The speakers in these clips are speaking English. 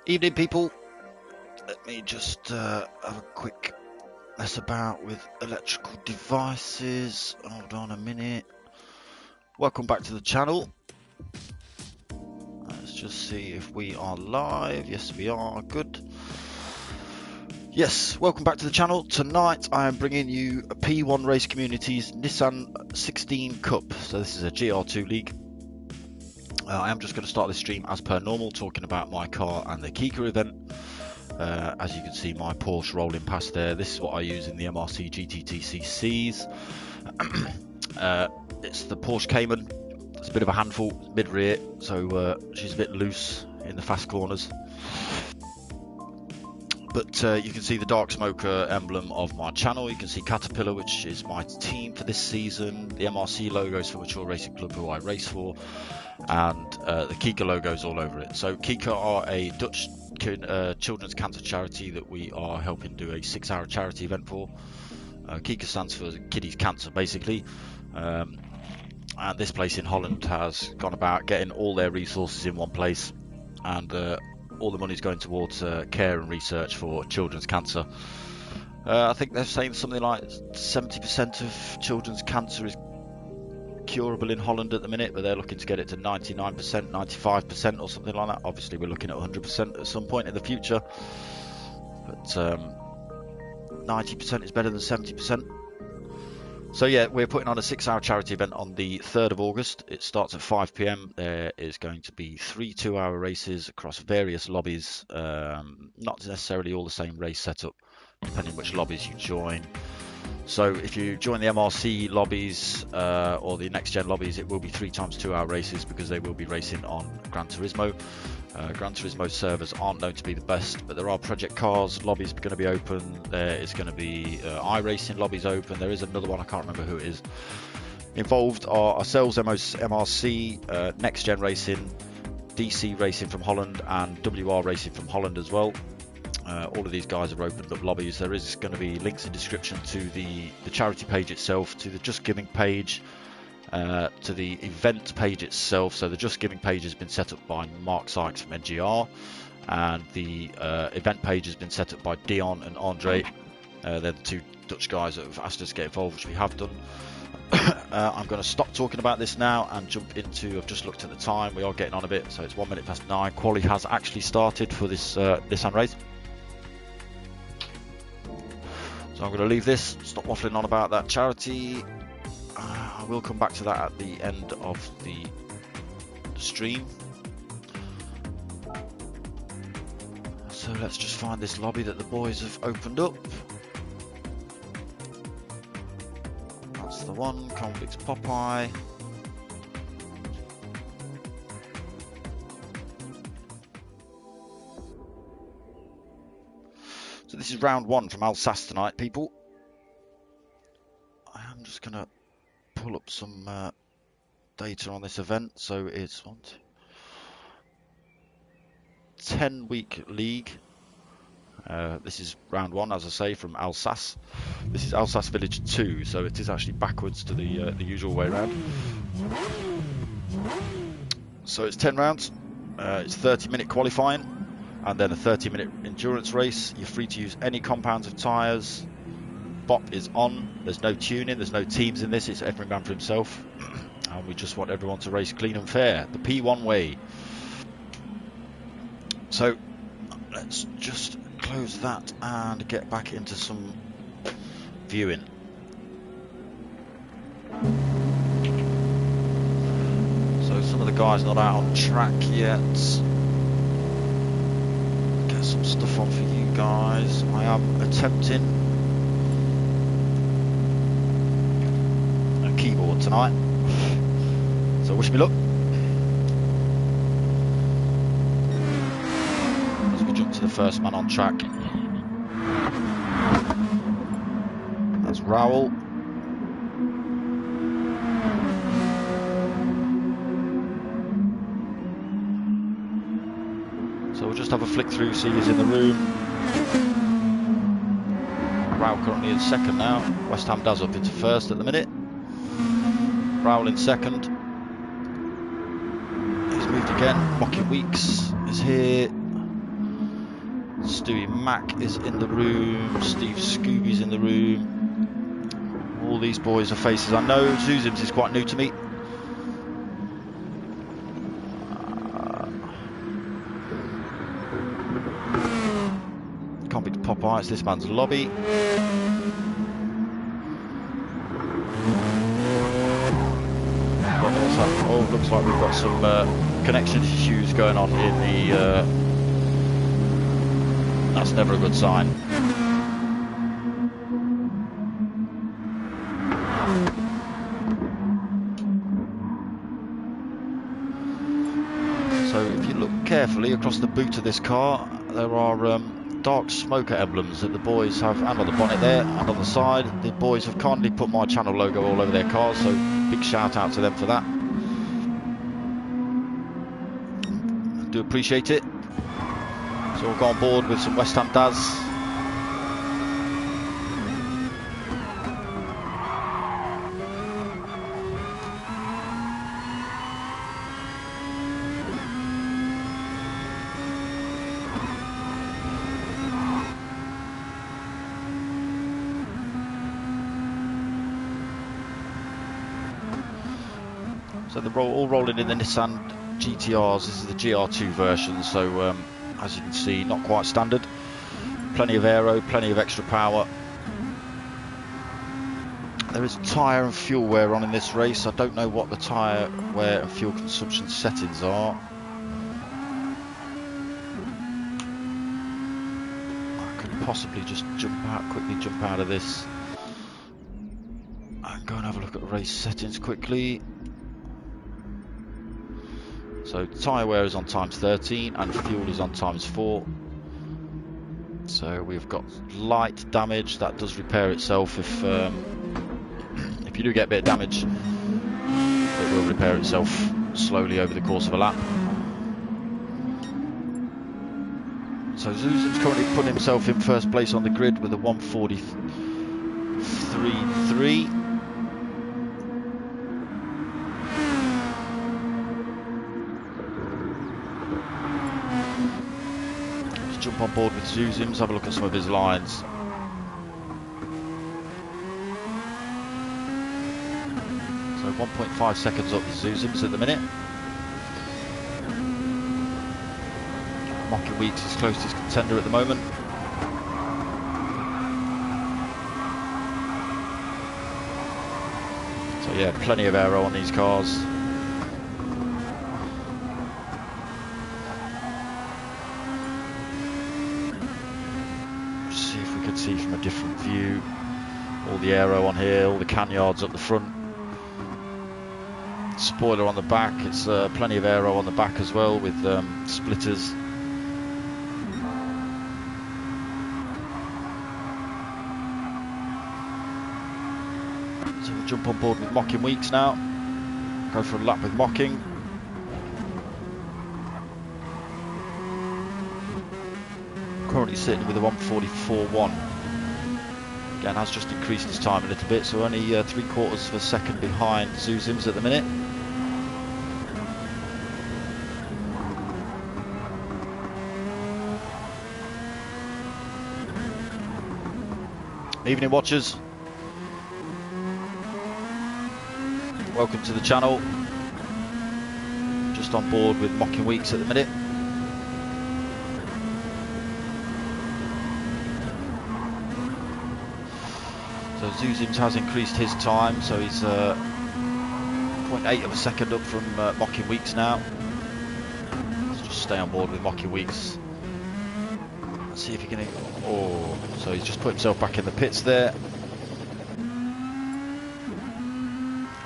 Evening, people. Let me just have a quick mess about with electrical devices. Hold on a minute. Welcome back to the channel. Let's just see if we are live. Yes, we are. Good. Yes, welcome back to the channel. Tonight I am bringing you a P1RC Community's Nissan 16 Cup. So this is a GR2 league. I am just going to start this stream as per normal, talking about my car and the Kika event. As you can see, my Porsche rolling past there. This is what I use in the MRC GTTCCs. It's the Porsche Cayman. It's a bit of a handful mid-rear, so she's a bit loose in the fast corners. But you can see the darksmoka emblem of my channel. You can see Caterpillar, which is my team for this season. The MRC logos for Mature Racing Club, who I race for. And the Kika logos all over it. So Kika are a Dutch children's cancer charity that we are helping do a 6-hour charity event for. Kika stands for Kiddies Cancer, basically. And this place in Holland has gone about getting all their resources in one place, and all the money is going towards care and research for children's cancer. I think they're saying something like 70% of children's cancer is curable in Holland at the minute, but they're looking to get it to 99%, 95% or something like that. Obviously we're looking at 100% at some point in the future, but 90% is better than 70%. So yeah, we're putting on a 6-hour charity event on the 3rd of August. It starts at 5 PM. There is going to be 3 2-hour races across various lobbies, not necessarily all the same race setup, depending which lobbies you join. So if you join the MRC lobbies or the next gen lobbies, it will be 3 times 2-hour races, because they will be racing on Gran Turismo. Gran Turismo servers aren't known to be the best, but there are project cars lobbies going to be open. There is going to be iRacing lobbies open. There is another one, I can't remember who it is. Involved are ourselves, MRC, Next Gen Racing, DC Racing from Holland, and WR Racing from Holland as well. All of these guys have opened up lobbies. There is going to be links in description to the charity page itself, to the Just Giving page, to the event page itself. So the Just Giving page has been set up by Mark Sykes from NGR, and the event page has been set up by Dion and Andre. They're the 2 Dutch guys that have asked us to get involved, which we have done. I'm going to stop talking about this now and jump into, I've just looked at the time, we are getting on a bit, so it's 1 minute past 9. Quali has actually started for this Nissan race. So I'm going to leave this, stop waffling on about that charity. I will come back to that at the end of the stream. So let's just find this lobby that the boys have opened up. That's the one, Convicts Popeye. So this is round 1 from Alsace tonight, people. I am just going to pull up some data on this event. So it's 10-week league. This is round 1, as I say, from Alsace. This is Alsace Village 2, so it is actually backwards to the usual way around. So it's 10 rounds. It's 30-minute qualifying, and then a 30-minute endurance race. You're free to use any compounds of tyres. BOP is on. There's no tuning, there's no teams in this. It's every man for himself, and we just want everyone to race clean and fair, the P1 way. So let's just close that and get back into some viewing. So some of the guys not out on track yet. Get some stuff on for you guys. I am attempting a keyboard tonight, so wish me luck. As we jump to the first man on track. That's Raoul. So we'll just have a flick through, see who's in the room. Raoul currently in second now. West Ham Daz up into first at the minute. Raoul in second. He's moved again. Mocky Weeks is here. Stewie Mack is in the room. Steve Scooby's in the room. All these boys are faces I know. Zuzims is quite new to me. Can't be Popeye, it's this man's lobby. Oh, looks like we've got some connection issues going on in the... that's never a good sign. So if you look carefully across the boot of this car, there are darksmoka emblems that the boys have, and on the bonnet there, and on the side. The boys have kindly put my channel logo all over their cars, so big shout out to them for that. I do appreciate it. So we'll go on board with some West Ham Daz. So they're all rolling in the Nissan GTRs. This is the GR2 version, so as you can see, not quite standard. Plenty of aero, plenty of extra power. There is tyre and fuel wear on in this race. I don't know what the tyre wear and fuel consumption settings are. I could possibly just quickly jump out of this and go and have a look at race settings quickly. So tyre wear is on times 13 and fuel is on times 4. So we've got light damage that does repair itself if you do get a bit of damage. It will repair itself slowly over the course of a lap. So Zuzim's currently putting himself in first place on the grid with a 1:43.3. Jump on board with Zuzims, have a look at some of his lines. So 1.5 seconds up with Zuzims at the minute. Mocky Weeks is closest contender at the moment. So yeah, plenty of aero on these cars. See from a different view, all the aero on here, all the canyards up the front, spoiler on the back. It's plenty of aero on the back as well with splitters. So we'll jump on board with Mocking Weeks now, go for a lap with Mocking. Currently sitting with a 1:44.1. Again, has just increased his time a little bit, so only 3/4 of a second behind Zuzims at the minute. Evening watchers, welcome to the channel. Just on board with Mocking Weeks at the minute. So Zuzims has increased his time, so he's 0.8 of a second up from Mocking Weeks now. Let's just stay on board with Mocking Weeks. Let's see if he can... Oh, so he's just put himself back in the pits there.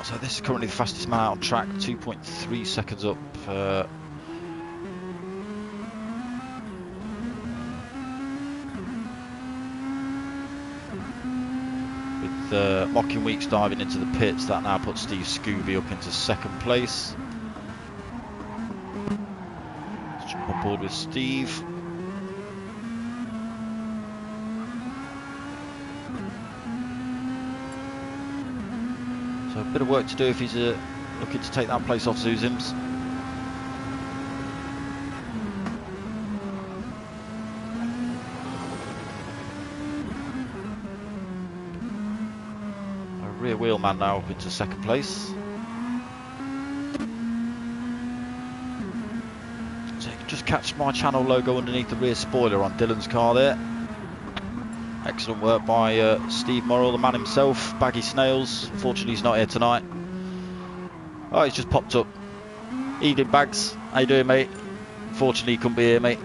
So this is currently the fastest man out on track, 2.3 seconds up. Mocking Weeks diving into the pits, that now puts Steve Scooby up into second place. Let's jump on board with Steve. So a bit of work to do if he's looking to take that place off Zuzims. Rear wheel man now up into second place. So you can just catch my channel logo underneath the rear spoiler on Dylan's car there. Excellent work by Steve Morrill, the man himself. Baggy Snails. Fortunately, he's not here tonight. Oh, he's just popped up. Evening, Bags. How you doing, mate? Fortunately, he couldn't be here, mate.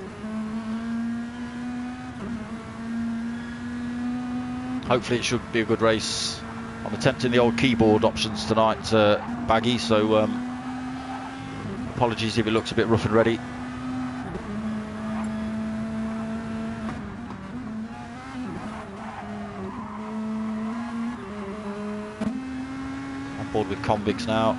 Hopefully, it should be a good race. I'm attempting the old keyboard options tonight, Baggy, so apologies if it looks a bit rough and ready. On board with convicts now.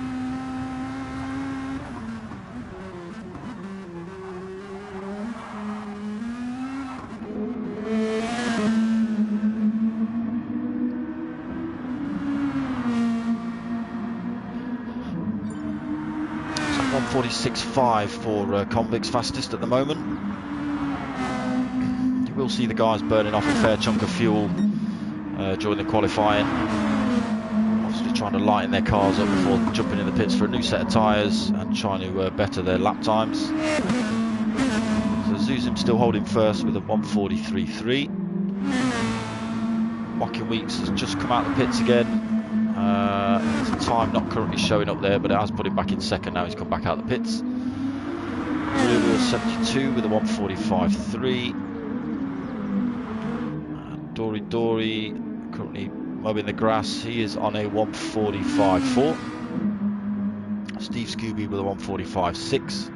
So 146.5 for convicts fastest at the moment. You will see the guys burning off a fair chunk of fuel during the qualifying. Trying to lighten their cars up before jumping in the pits for a new set of tyres and trying to better their lap times. So Zuzim still holding first with a 143.3. Mocking Weeks has just come out of the pits again. His time not currently showing up there, but it has put him back in second now. He's come back out of the pits. Rear wheel 72 with a 145.3. Dory currently mobbing the grass. He is on a 145.4. Steve Scooby with a 145.6.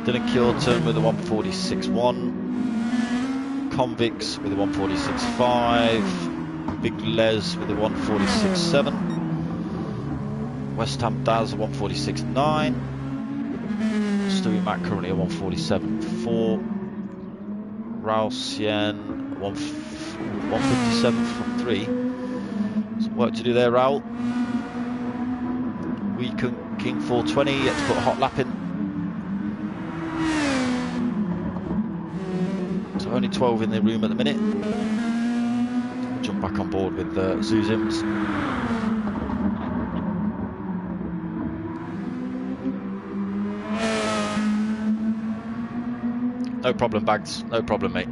Dylan Kilton with a 146.1. Convicts with a 146.5. Big Les with a 146.7. West Ham Daz a 146.9. Stewie Mac currently a 147.4. Raul Sien 157 from 3. Some work to do there, Raul. Weekend King 420, yet to put a hot lap in. So only 12 in the room at the minute. Jump back on board with Zuzims. No problem, Bags. No problem, mate.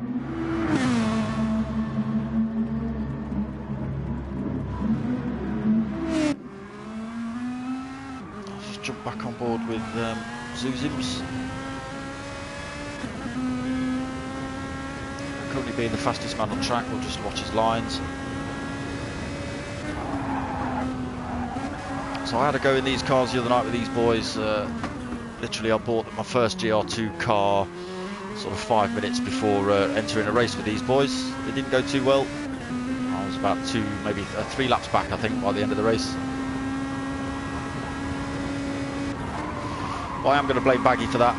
Jump back on board with Zuzims. Currently being the fastest man on track, we'll just watch his lines. So I had a go in these cars the other night with these boys. Literally I bought my first GR2 car sort of 5 minutes before entering a race with these boys. It didn't go too well. I was about 2, maybe 3 laps back, I think, by the end of the race. Well, I am going to blame Baggy for that.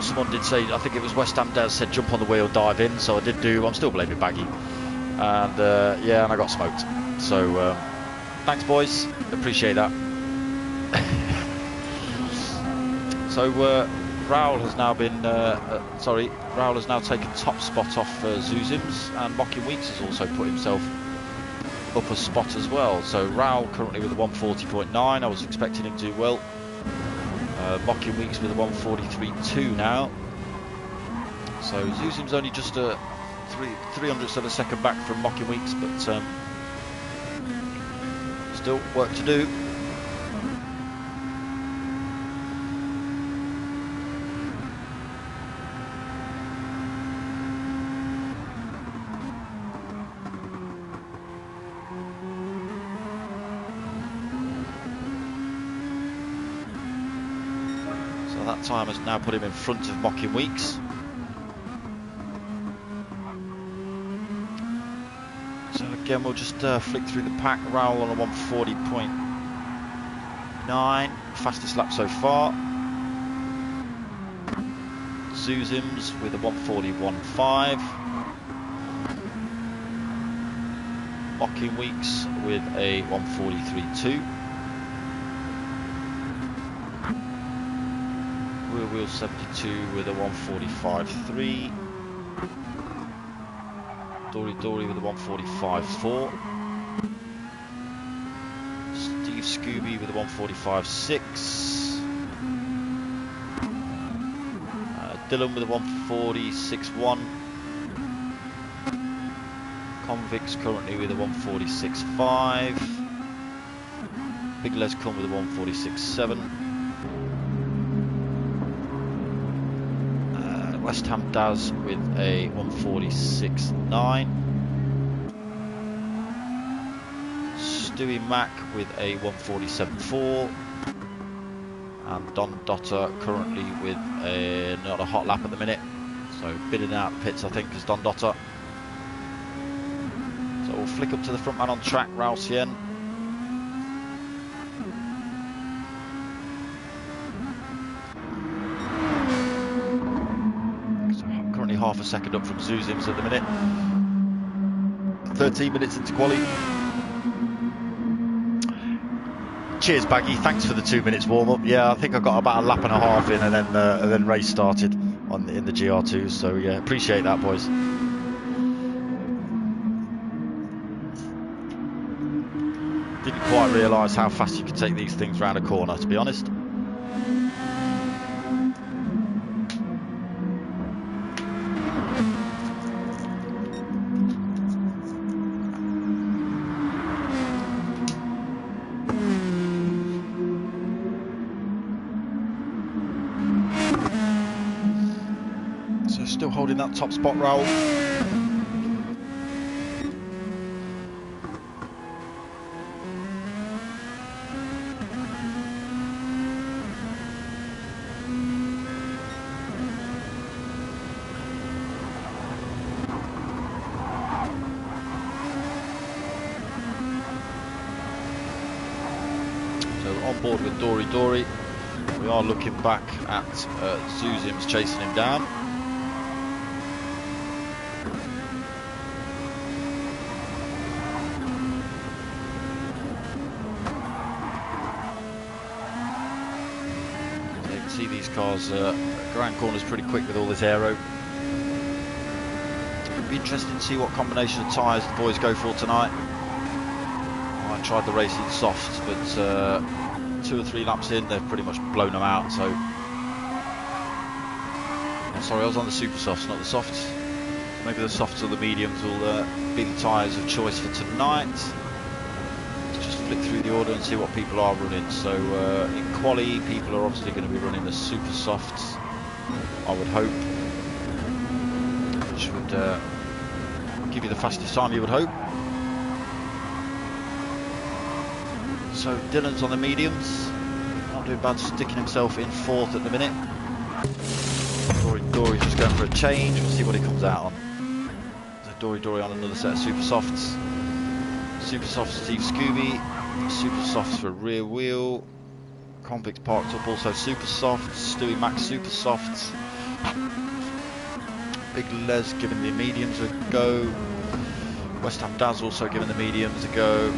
Someone did say, I think it was West Ham Des said jump on the wheel, dive in, so I did do. I'm still blaming Baggy. And yeah, and I got smoked. So thanks, boys. Appreciate that. So Raul has now been, Raul has now taken top spot off Zuzims, and Mocking Weeks has also put himself up a spot as well. So Raul currently with a 140.9. I was expecting him to do well. Mocking Weeks with a 143.2 now. So Zuzim's only just a 300th of a second back from Mocking Weeks, but still work to do. That time has now put him in front of Mocking Weeks. So again, we'll just flick through the pack. Raul on a 140.9, fastest lap so far. Zuzims with a 141.5. Mocking Weeks with a 143.2. Rear wheel 72 with a 145.3. Dory with a 145.4. Steve Scooby with a 145.6. Dylan with a 146.1. Convicts currently with a 146.5. Big Les come with a 146.7. West Ham Daz with a 146.9. Stewie Mac with a 147.4. And Don Dotter currently with not a hot lap at the minute. So bidding out the pits, I think, is Don Dotter. So we'll flick up to the front man on track, Raul Cien. Half a second up from Zuzims at the minute. 13 minutes into quali. Cheers, Baggy. Thanks for the 2 minutes warm up. Yeah, I think I got about a lap and a half in, and then race started in the GR2. So yeah, appreciate that, boys. Didn't quite realise how fast you could take these things round a corner, to be honest. Still holding that top spot, Raul. So on board with Dory. We are looking back at Zuzims chasing him down. See these cars around corners pretty quick with all this aero. It'll be interesting to see what combination of tyres the boys go for tonight. I tried the racing softs, but 2 or 3 laps in they've pretty much blown them out. So sorry, I was on the super softs, not the softs. Maybe the softs or the mediums will be the tyres of choice for tonight. Flick through the order and see what people are running. So in quali, people are obviously going to be running the super softs, I would hope, which would give you the fastest time, you would hope. So Dylan's on the mediums, not doing bad, sticking himself in 4th at the minute. Dory's just going for a change. We'll see what he comes out on. So Dory on another set of super softs. Super softs Steve Scooby. Super softs for rear wheel. Convicts parked up, also super softs. Stewie Max super softs. Big Les giving the mediums a go. West Ham Daz also giving the mediums a go.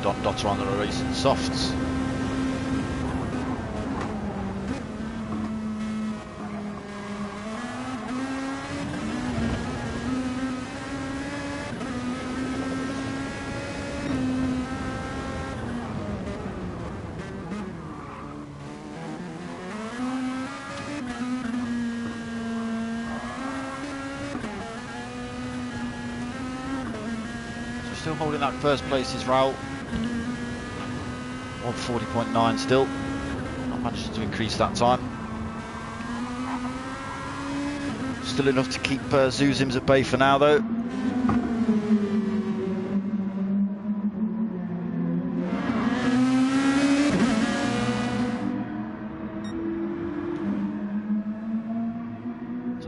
Don Dotter on the racing softs. Still holding that first place is Raul. 140.9 still. Not managing to increase that time. Still enough to keep Zuzims at bay for now though.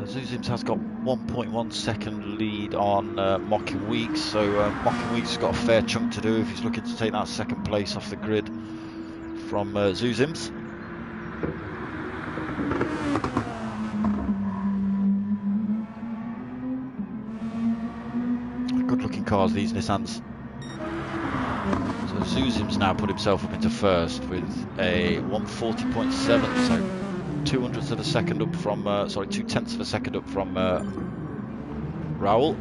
Zuzims has got 1.1 second lead on Mocking Weeks, so Mocking Weeks has got a fair chunk to do if he's looking to take that second place off the grid from Zuzims. Good looking cars, these Nissans. So Zuzims now put himself up into first with a 140.7, so 2/10 of a second up from, sorry, 2/10 of a second up from Raoul.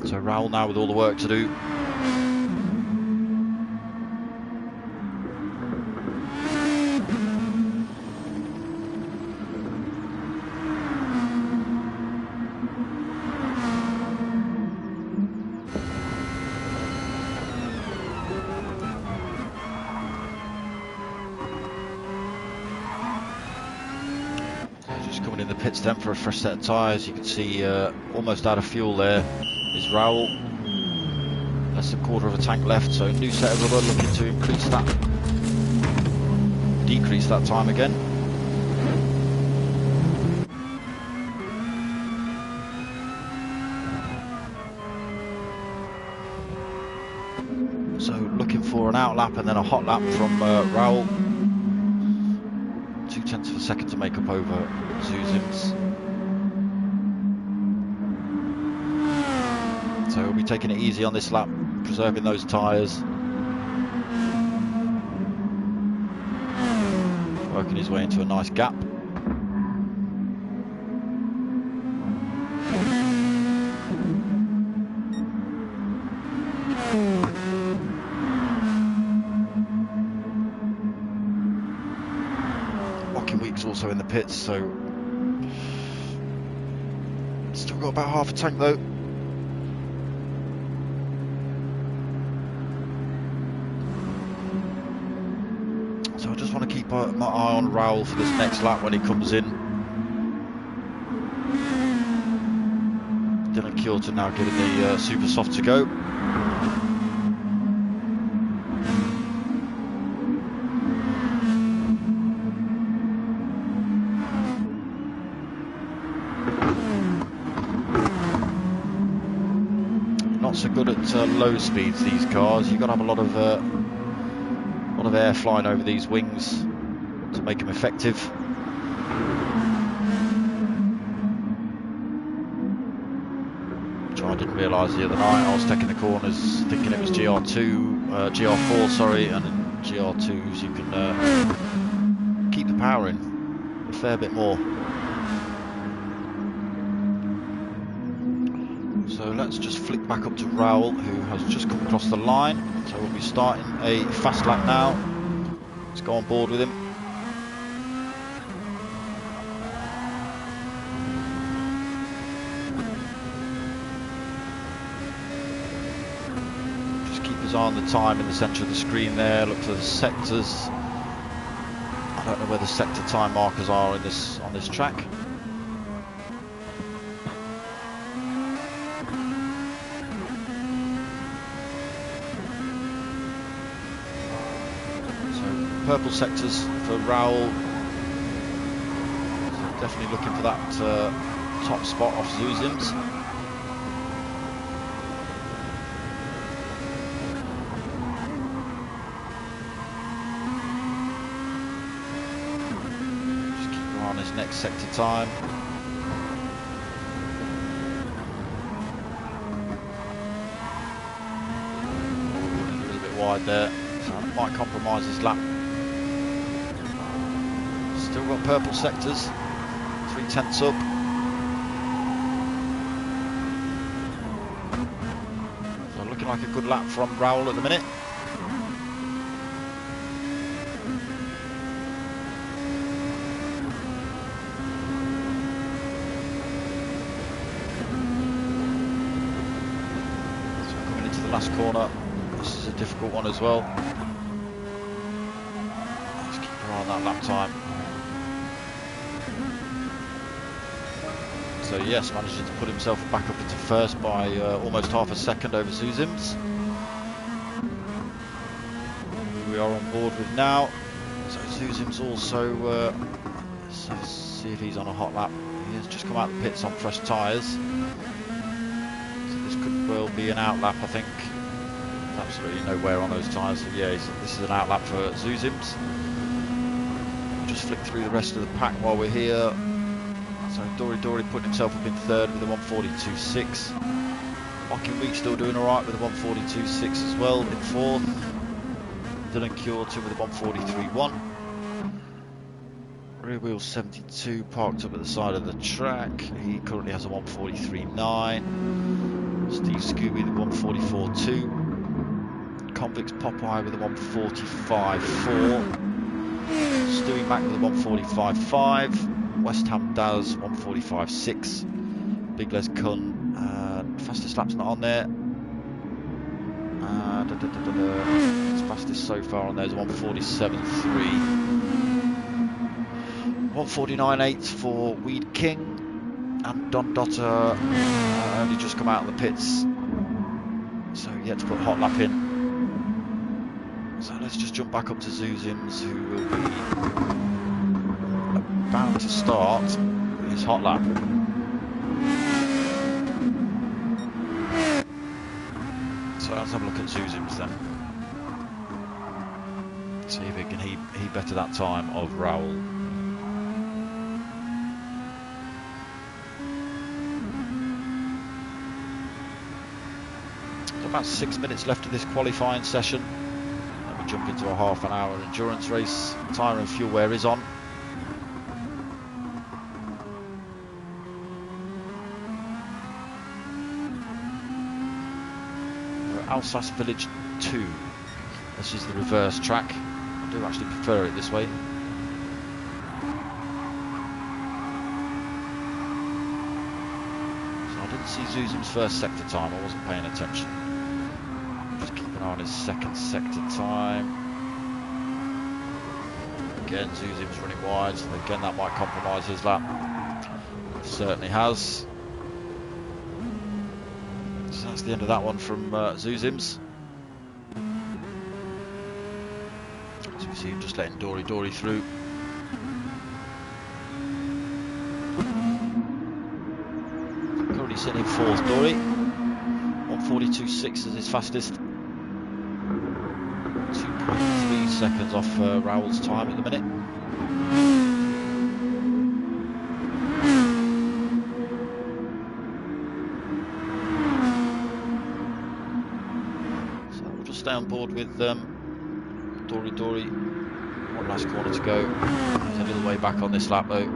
So Raoul now with all the work to do. Pits then for a fresh set of tyres. You can see almost out of fuel there is Raoul. Less than a quarter of a tank left, so new set of rubber, looking to decrease that time again. So looking for an out lap and then a hot lap from Raoul. 0.2 of a second to make up over Zuzim's. So he'll be taking it easy on this lap, preserving those tyres. Working his way into a nice gap. Also in the pits, so still got about half a tank though. So I just want to keep my eye on Raoul for this next lap when he comes in. Dylan Kjorten now getting the super soft to go. So good at low speeds, these cars. You've got to have a lot of air flying over these wings to make them effective. Which I didn't realise the other night. I was taking the corners thinking it was GR4, sorry, and in GR2s you can keep the power in a fair bit more. So let's just flick back up to Raoul, who has just come across the line. So we'll be starting a fast lap now. Let's go on board with him. Just keep his eye on the time in the centre of the screen there. Look for the sectors. I don't know where the sector time markers are in on this track. Purple sectors for Raoul. So definitely looking for that top spot off Zuzim's. Just keep an eye on his next sector time. A little bit wide there, so that might compromise his lap. Still got purple sectors, 0.3 up. So looking like a good lap from Raoul at the minute. So coming into the last corner, this is a difficult one as well. Let's keep an eye on that lap time. So yes, managing to put himself back up into first by almost half a second over Zuzim's. Who we are on board with now. So Zuzim's also, let's see if he's on a hot lap. He has just come out of the pits on fresh tyres. So this could well be an out lap, I think. There's absolutely no wear on those tyres. So yeah, this is an out lap for Zuzim's. We'll just flick through the rest of the pack while we're here. So Dory putting himself up in third with a 142.6. Joachim Week still doing alright with a 142.6 as well in fourth. Dylan Kjorten with a 143.1. Rear wheel 72 parked up at the side of the track. He currently has a 143.9. Steve Scooby the 144.2. Convicts Popeye with a 145.4. Stewie Mac with a 145.5. West Ham Daz 145.6. Big Les Kun. Fastest lap's not on there. His fastest so far on there is 147.3. 149.8 for Weed King. And Don Dotter only just come out of the pits, so yet to put hot lap in. So let's just jump back up to Zuzims, who will be about to start his hot lap. So let's have a look at Zuzims then. See if he can he better that time of Raoul. About 6 minutes left of this qualifying session. Then we jump into a half an hour endurance race. Tyre and fuel wear is on. We're at Alsace Village 2. This is the reverse track. I do actually prefer it this way. So I didn't see Zuzim's first sector time. I wasn't paying attention. On his second sector time. Again, Zuzim's running wide, so again that might compromise his lap. It certainly has. So that's the end of that one from Zuzim's. As you see him just letting Dory through. Currently sitting in fourth, Dory. 142.6 is his fastest. 2.3 seconds off Raoul's time at the minute. So we'll just stay on board with Dory. One last corner to go. There's a little way back on this lap though.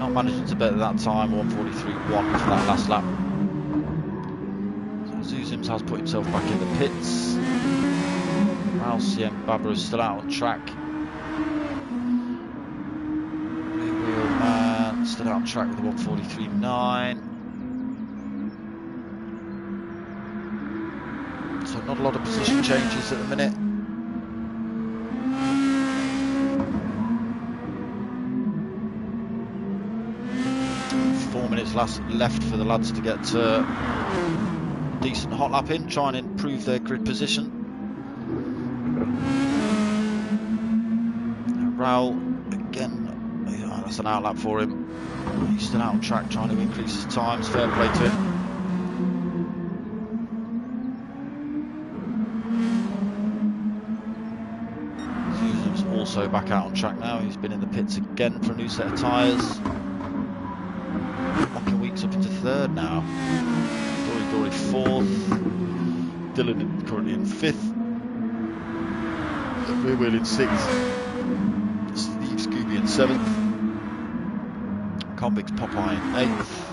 Managing to better that time, 143.1 for that last lap. So Zuzims has put himself back in the pits. Raoul CM Babra is still out on track. Rear wheel man still out on track with a 143.9. So not a lot of position changes at the minute. 4 minutes left for the lads to get decent hot lap in, try and improve their grid position. Raoul, again, that's an out lap for him. He's still out on track trying to increase his times, fair play to him. Zuzim's also back out on track now, he's been in the pits again for a new set of tyres. Weeks up into third now. Dory fourth. Dylan currently in fifth. Rear wheel in sixth. Steve Scooby in seventh. Convicts Popeye in eighth.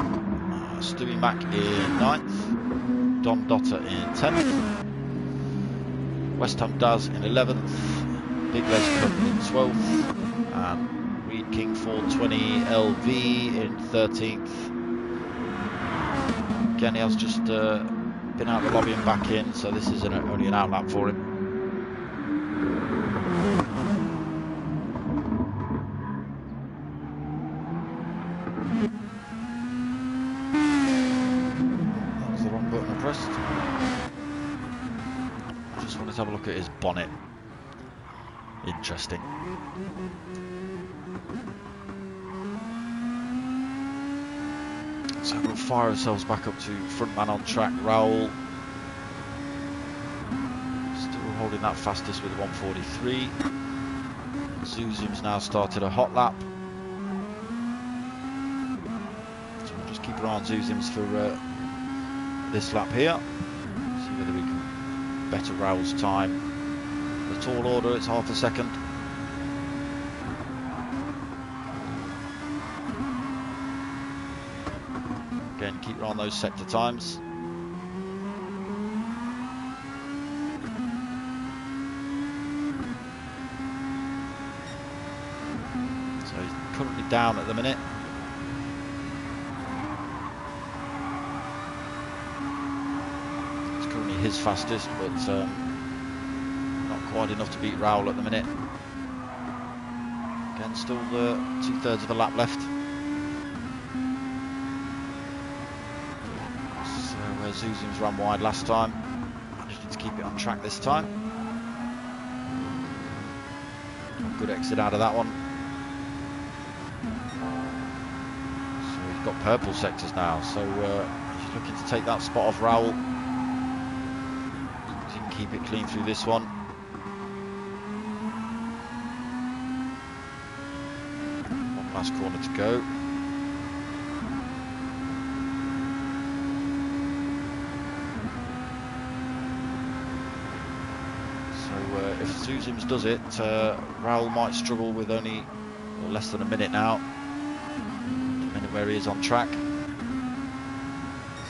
Stewie Mac in ninth. Don Dotter in 10th. West Ham Daz in 11th. Big Les Cup in 12th. And Weed King 420 LV in 13th. Again, he has just been out of the lobby and back in, so this is only an out lap for him. That was the wrong button I pressed. I just wanted to have a look at his bonnet. Interesting. So we'll fire ourselves back up to front man on track, Raoul. Still holding that fastest with 143. Zuzim's now started a hot lap. So we'll just keep our eye on Zuzim's for this lap here. See whether we can better Raoul's time. The tall order, it's half a second. Again, keep on those sector times. So he's currently down at the minute. It's currently his fastest, but not quite enough to beat Raoul at the minute. Again, still 2/3 of a lap left. So Zuzum's ran wide last time. Managed to keep it on track this time. Good exit out of that one. So he's got purple sectors now, so he's looking to take that spot off Raoul. He can keep it clean through this one. One last corner to go. If Zuzim's does it, Raoul might struggle with only less than a minute now, depending where he is on track.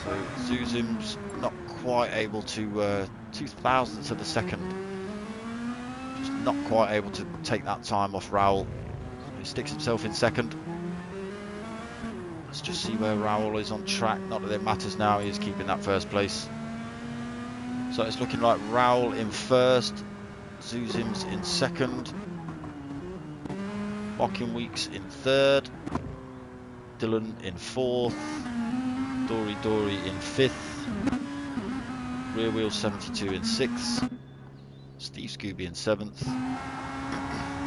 So Zuzim's not quite able to, 0.02 of a second, just not quite able to take that time off Raoul. So he sticks himself in second. Let's just see where Raoul is on track. Not that it matters now, he is keeping that first place. So it's looking like Raoul in first, Zuzim's in second, Weeks in third, Dylan in fourth, Dory in fifth, Rear Wheel 72 in sixth, Steve Scooby in seventh,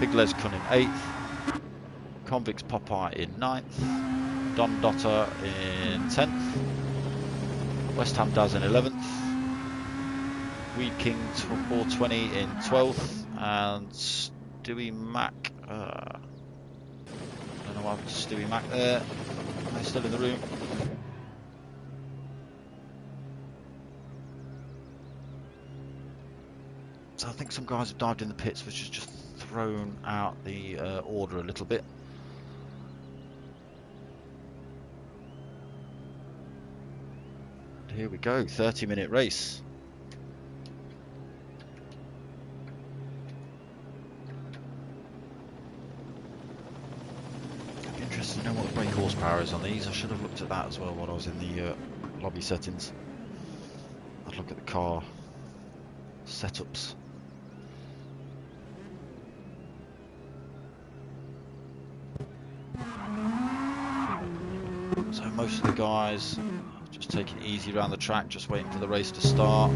Big Les Kun in eighth, Convicts Popeye in ninth, Don Dotter in 10th, West Ham Daz in 11th, Weed King 420 in 12th, and Stewie Mac, I don't know what happened to Stewie Mac there. They're still in the room. So I think some guys have dived in the pits, which has just thrown out the order a little bit. And here we go, 30-minute race. Interesting to know what the brake horsepower is on these. I should have looked at that as well while I was in the lobby settings. I'd look at the car setups. So most of the guys just taking it easy around the track, just waiting for the race to start.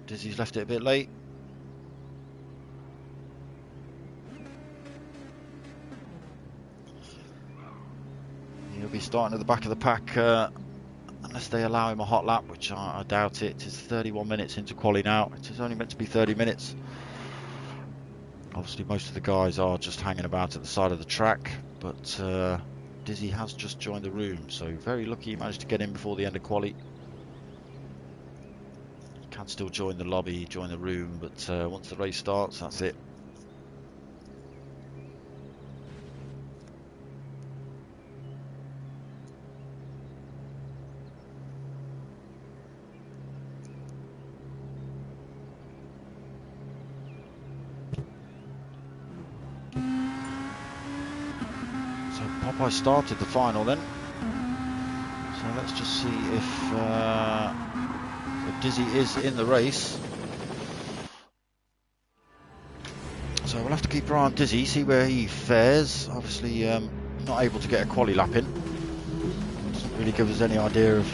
Dizzy's left it a bit late. He'll be starting at the back of the pack unless they allow him a hot lap, which I doubt it. It is 31 minutes into quali now. It is only meant to be 30 minutes. Obviously most of the guys are just hanging about at the side of the track, but Dizzy has just joined the room, so very lucky he managed to get in before the end of quali. Can still join the lobby, join the room, but once the race starts, that's it. I started the final then, so let's just see if Dizzy is in the race. So we'll have to keep our eye on Dizzy, see where he fares. Obviously not able to get a quali lap in. Doesn't really give us any idea of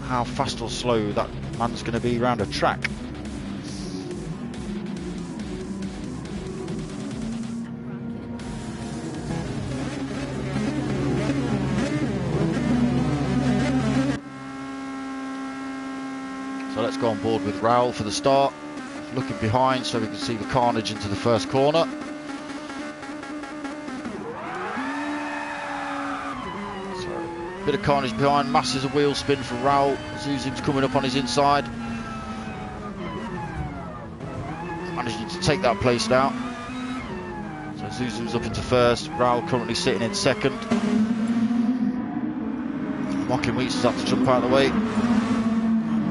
how fast or slow that man's going to be around a track. Let's go on board with Raoul for the start. Looking behind so we can see the carnage into the first corner. So Bit of carnage behind, masses of wheel spin for Raul. Zuzim's coming up on his inside. Managing to take that place now. So Zuzim's up into first. Raul currently sitting in second. Mocking Weeks has had to jump out of the way.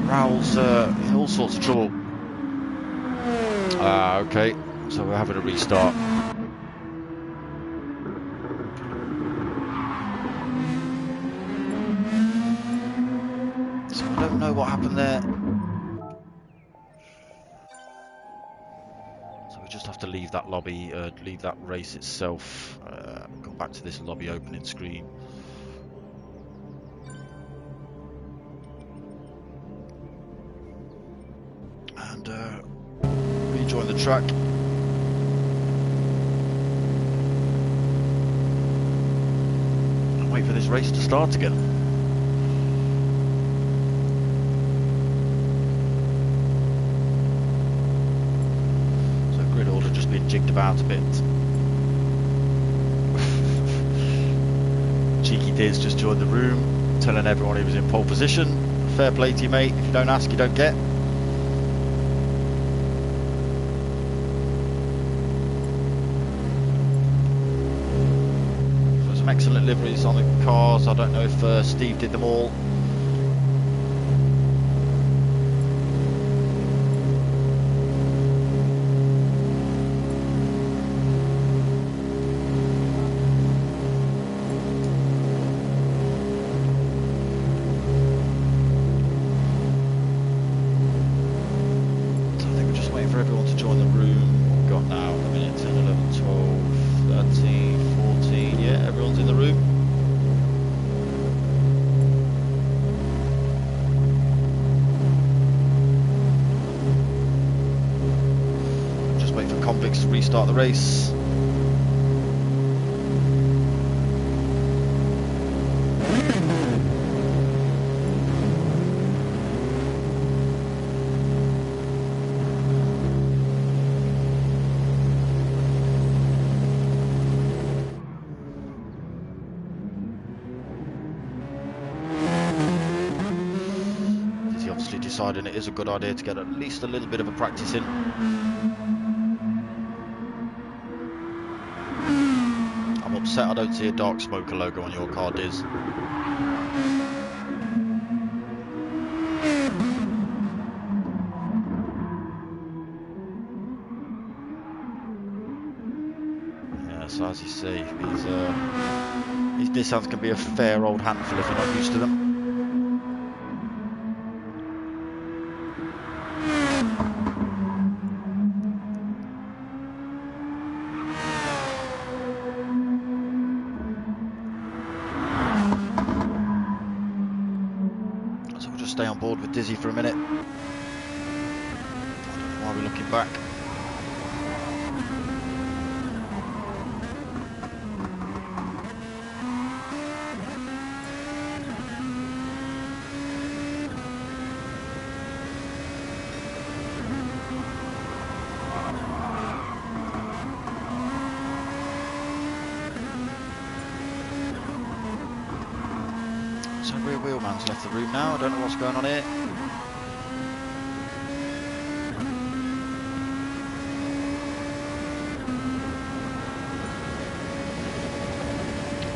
Raul's in all sorts of trouble. Okay, so we're having a restart. So I don't know what happened there. So we just have to leave that lobby, leave that race itself. Go back to this lobby opening screen. And rejoin the track. And wait for this race to start again. So grid order just being jigged about a bit. Cheeky Diz just joined the room, telling everyone he was in pole position. Fair play to you, mate. If you don't ask, you don't get. Excellent liveries on the cars. I don't know if Steve did them all. So I think we're just waiting for everyone to join the room. We've got now a minute, 10, 11, 12, 13, 14. Yeah, everyone's in the room. Just wait for Convicts to restart the race. Deciding it is a good idea to get at least a little bit of a practice in. I'm upset I don't see a darksmoka logo on your car, Diz. Yeah, so as you see, these Nissans can be a fair old handful if you're not used to them. Stay on board with Dizzy for a minute. I don't know why we're looking back. So Rear Wheelman's left the room now. I don't know what's going on here.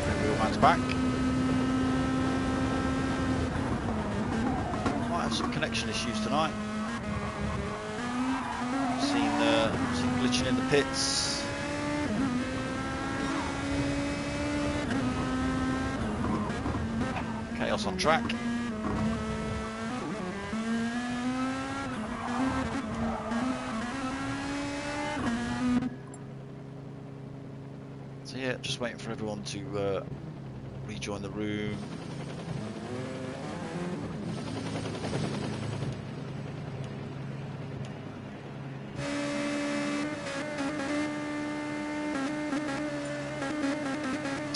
Rear Wheelman's back. Might have some connection issues tonight. Seen glitching in the pits. Chaos on track. So yeah, just waiting for everyone to rejoin the room.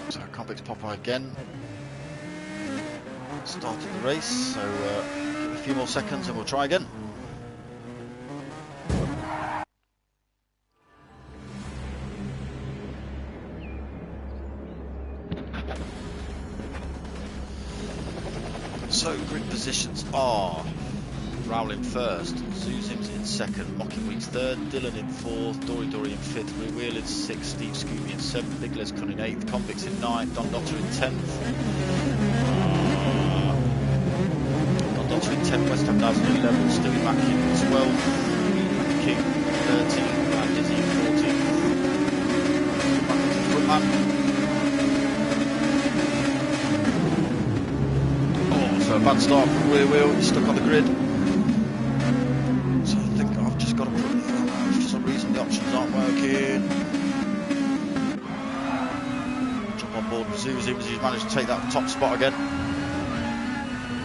So Convicts Popeye again. Started the race, so give it a few more seconds and we'll try again. So grid positions are Raoul in first, Zuzim's in second, Mocking Weeks third, Dylan in fourth, Dory in fifth, Rear Wheel in sixth, Steve Scooby in seventh, Big Les Cunn in eighth, Convicts in ninth, Don Dotter in 10th. Don Dotter in 10th, West Ham Dow's in 11th, Stewie Mack in 12th, King 13th, and Dizzy in 14th. Back into the front man. So a bad start from Rear Wheel, he's stuck on the grid. So I think I've just got to put it on. For some reason the options aren't working. Jump on board with Zuzim, he's managed to take that top spot again.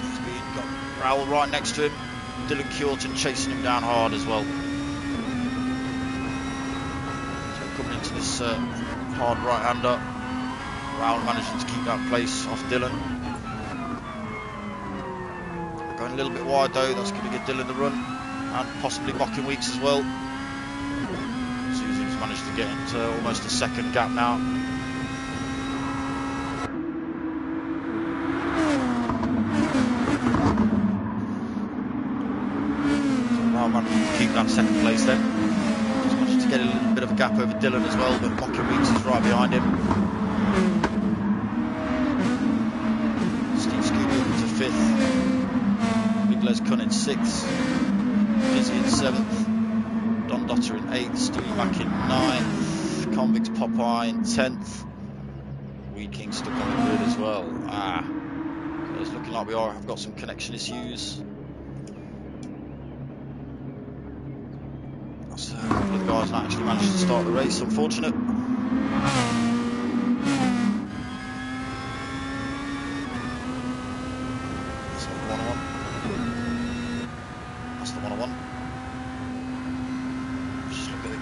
He's got Raoul right next to him. Dylan Curtin chasing him down hard as well. So coming into this hard right-hander. Raoul managing to keep that place off Dylan. Going a little bit wide though, that's going to give Dylan the run, and possibly Mocking Weeks as well. Zuzim's managed to get into almost a second gap now. So Raoul managed to keep that second place then. Just managed to get a little bit of a gap over Dylan as well, but Mocking Weeks is right behind him. Steve Scooby into fifth. Les Cunn in 6th, Dizzy in 7th, Don Dotter in 8th, Stewie Mack in 9th, Convicts Popeye in 10th, Wee King stuck on the grid as well. So it's looking like we have got some connection issues. That's a couple of the guys not actually managed to start the race, unfortunate.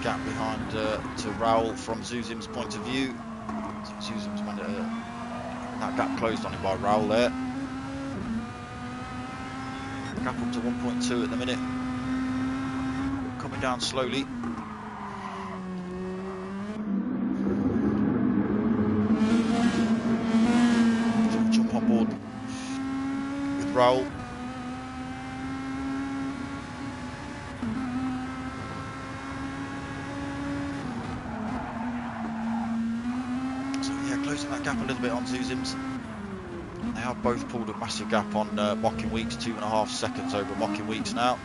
Gap behind to Raoul from Zuzim's point of view. So Zuzim's managed that gap closed on him by Raoul there. Gap up to 1.2 at the minute. Coming down slowly. So jump on board with Raoul. Closing that gap a little bit on Zuzim's. They have both pulled a massive gap on Mocking Weeks, 2.5 seconds over Mocking Weeks now.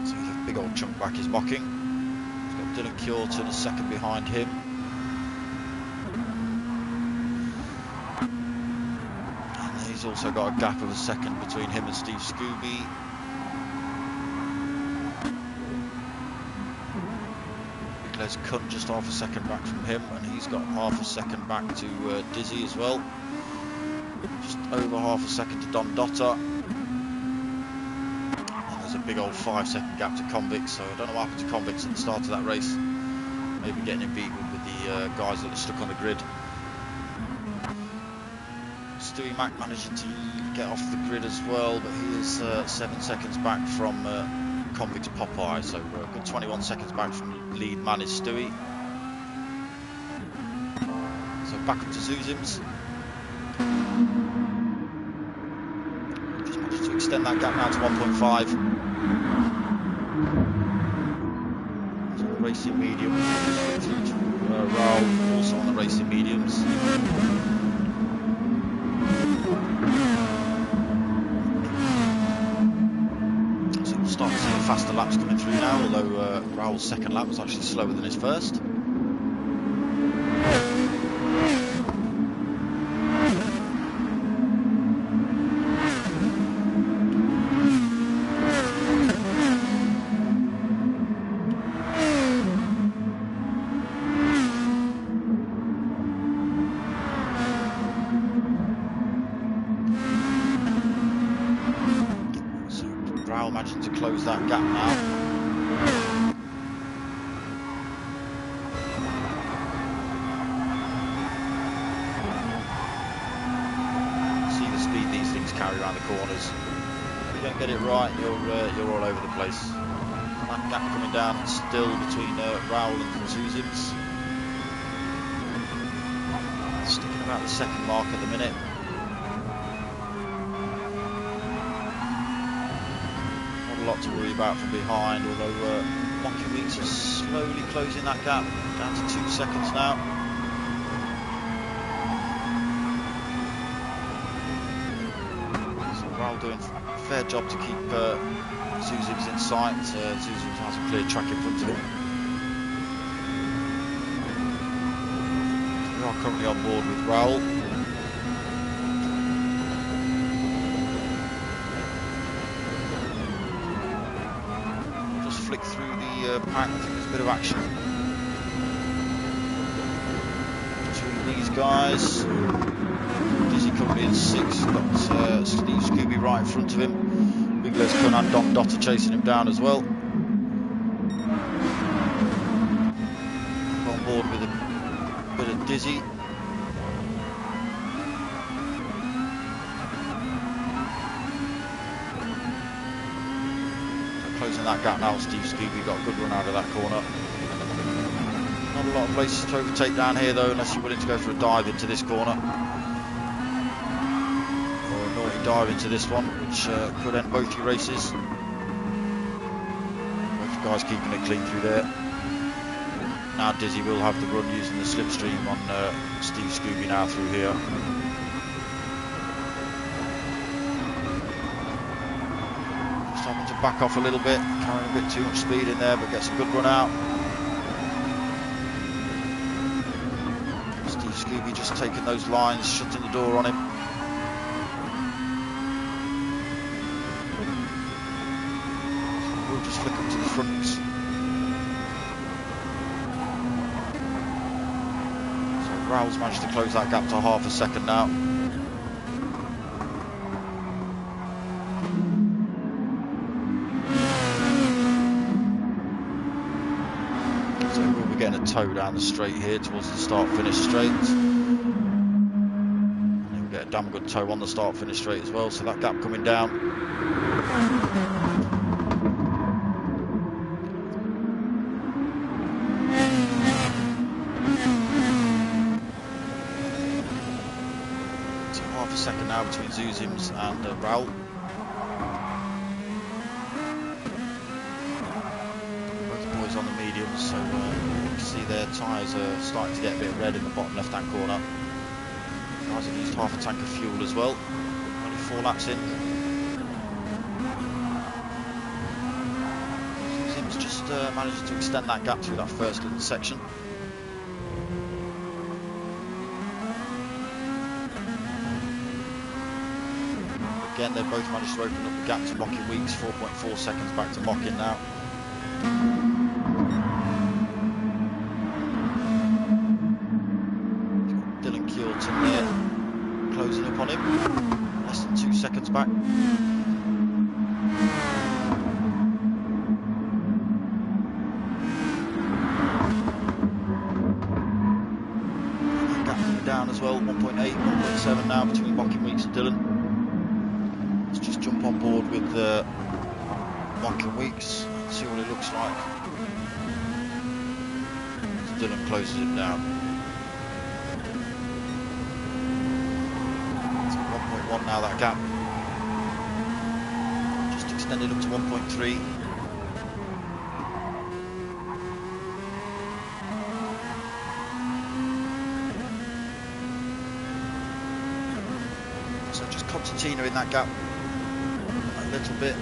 So the big old chunk back is Mocking. He's got Dylan Curtin a second behind him. And he's also got a gap of a second between him and Steve Scooby. Les Cunn just half a second back from him, and he's got half a second back to Dizzy as well. Just over half a second to Don Dotter. And there's a big old 5-second gap to Convicts, so I don't know what happened to Convicts at the start of that race. Maybe getting him beat with the guys that are stuck on the grid. Stewie Mack managing to get off the grid as well, but he is 7 seconds back from Convicts Popeye, so a good 21 seconds back from lead man is Stewie. So back up to Zuzim's. Just managed to extend that gap now to 1.5. So the racing medium through to Raoul, also on the racing mediums. Start to see the faster laps coming through now, although Raoul's second lap was actually slower than his first. Managing to close that gap now. See the speed these things carry around the corners. If you don't get it right, you're all over the place. That gap coming down still between Raoul and Zuzim's. Sticking about the second mark at the minute. Not a lot to worry about from behind, although Monkey Weeks is slowly closing that gap down to 2 seconds now. So Raoul doing a fair job to keep Zuzim's in sight. Zuzim has a clear track in front of him. We are currently on board with Raoul. Just flick through the pack. I think there's a bit of action between these guys. Dizzy currently in 6th. Got Steve Scooby right in front of him. Big Les Conan Dom Dotter chasing him down as well. On board with a bit of Dizzy. Closing that gap now, Steve Scooby got a good run out of that corner. Not a lot of places to overtake down here though, unless you're willing to go for a dive into this corner. Or a naughty dive into this one, which could end both your races. Both guys keeping it clean through there. Now Dizzy will have the run using the slipstream on Steve Scooby now through here. Just having to back off a little bit, carrying a bit too much speed in there, but gets a good run out. Steve Scooby just taking those lines, shutting the door on him. We'll just flick up to the front. Raoul's managed to close that gap to half a second now. So we'll be getting a tow down the straight here towards the start-finish straight. And then we'll get a damn good tow on the start-finish straight as well, so that gap coming down. Second now between Zuzim's and Raoul. Both boys on the mediums, so you can see their tyres are starting to get a bit red in the bottom left hand corner. Guys have used half a tank of fuel as well. Only 4 laps in. Zuzim's just managed to extend that gap through that first little section. Again, they've both managed to open up the gap to Mocking Weeks, 4.4 seconds back to Mocking now. Dylan Keelton there, closing up on him, less than 2 seconds back. Gap coming down as well, 1.8, 1.7 now between Mocking Weeks and Dylan. Let's just jump on board with the Mocking Weeks and see what it looks like. So Dylan closes him down. It's 1.1 now, that gap. Just extended up to 1.3. So just concertina in that gap. A little bit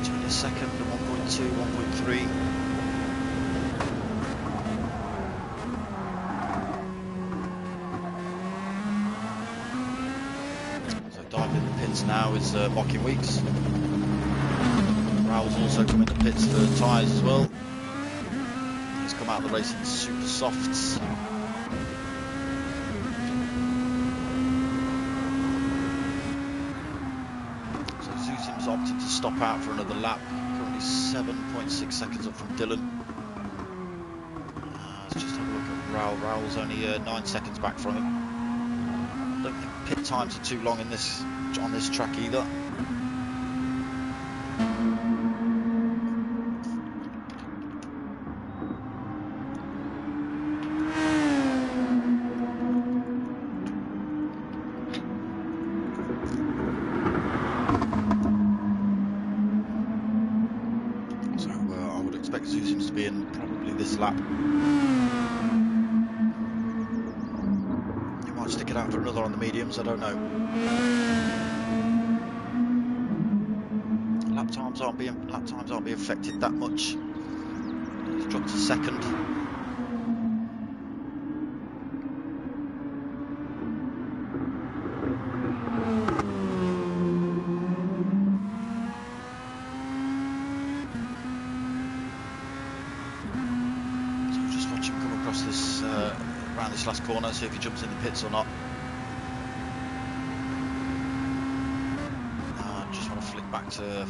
between a second and 1.2, 1.3. So diving in the pits now is Mocking Weeks. Raoul's also come in the pits for tyres as well. He's come out of the race in super softs. Opted to stop out for another lap, currently 7.6 seconds up from Dylan. Let's just have a look at Raoul. Raoul's only 9 seconds back from him. I don't think pit times are too long in this on this track either. expect Zuzim's to be in probably this lap. You might stick it out for another on the mediums, I don't know. Lap times aren't being affected that much. He's dropped to second. Around this last corner, see if he jumps in the pits or not. Just want to flick back to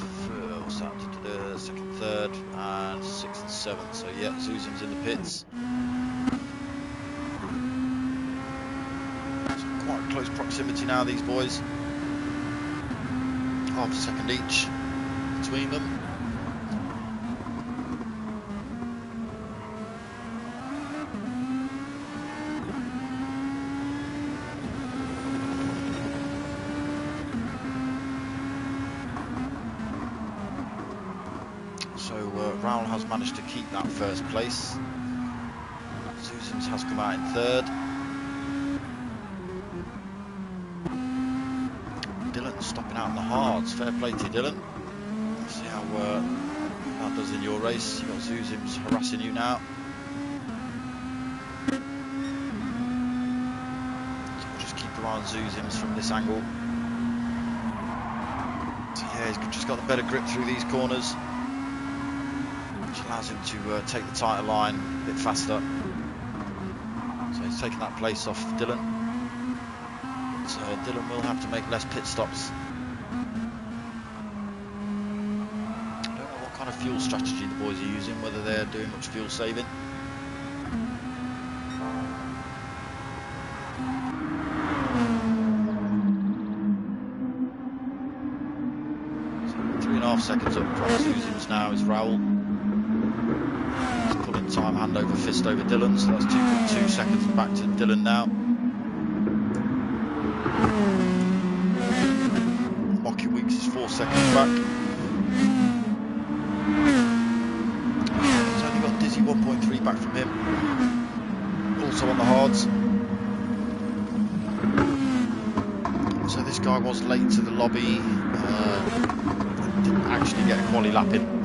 what's that? Second, third, and sixth and seventh. So yeah, Zuzim's in the pits. So quite close proximity now, these boys. Half a second each between them. Raoul has managed to keep that first place. Zuzim's has come out in third. Dylan's stopping out on the hards. Fair play to Dylan. Let's see how that does in your race. You've got Zuzim's harassing you now. So we'll just keep an eye on Zuzim's from this angle. So yeah, he's just got a better grip through these corners. Allows him to take the tighter line a bit faster. So he's taken that place off Dylan. So Dylan will have to make less pit stops. I don't know what kind of fuel strategy the boys are using, whether they're doing much fuel saving. So 3.5 seconds up from Zuzim's now is Raoul. Time hand over fist over Dylan, so that's 2.2 seconds back to Dylan now. Mocky Weeks is 4 seconds back. He's only got Dizzy 1.3 back from him. Also on the hards. So this guy was late to the lobby. Didn't actually get a quali lap in.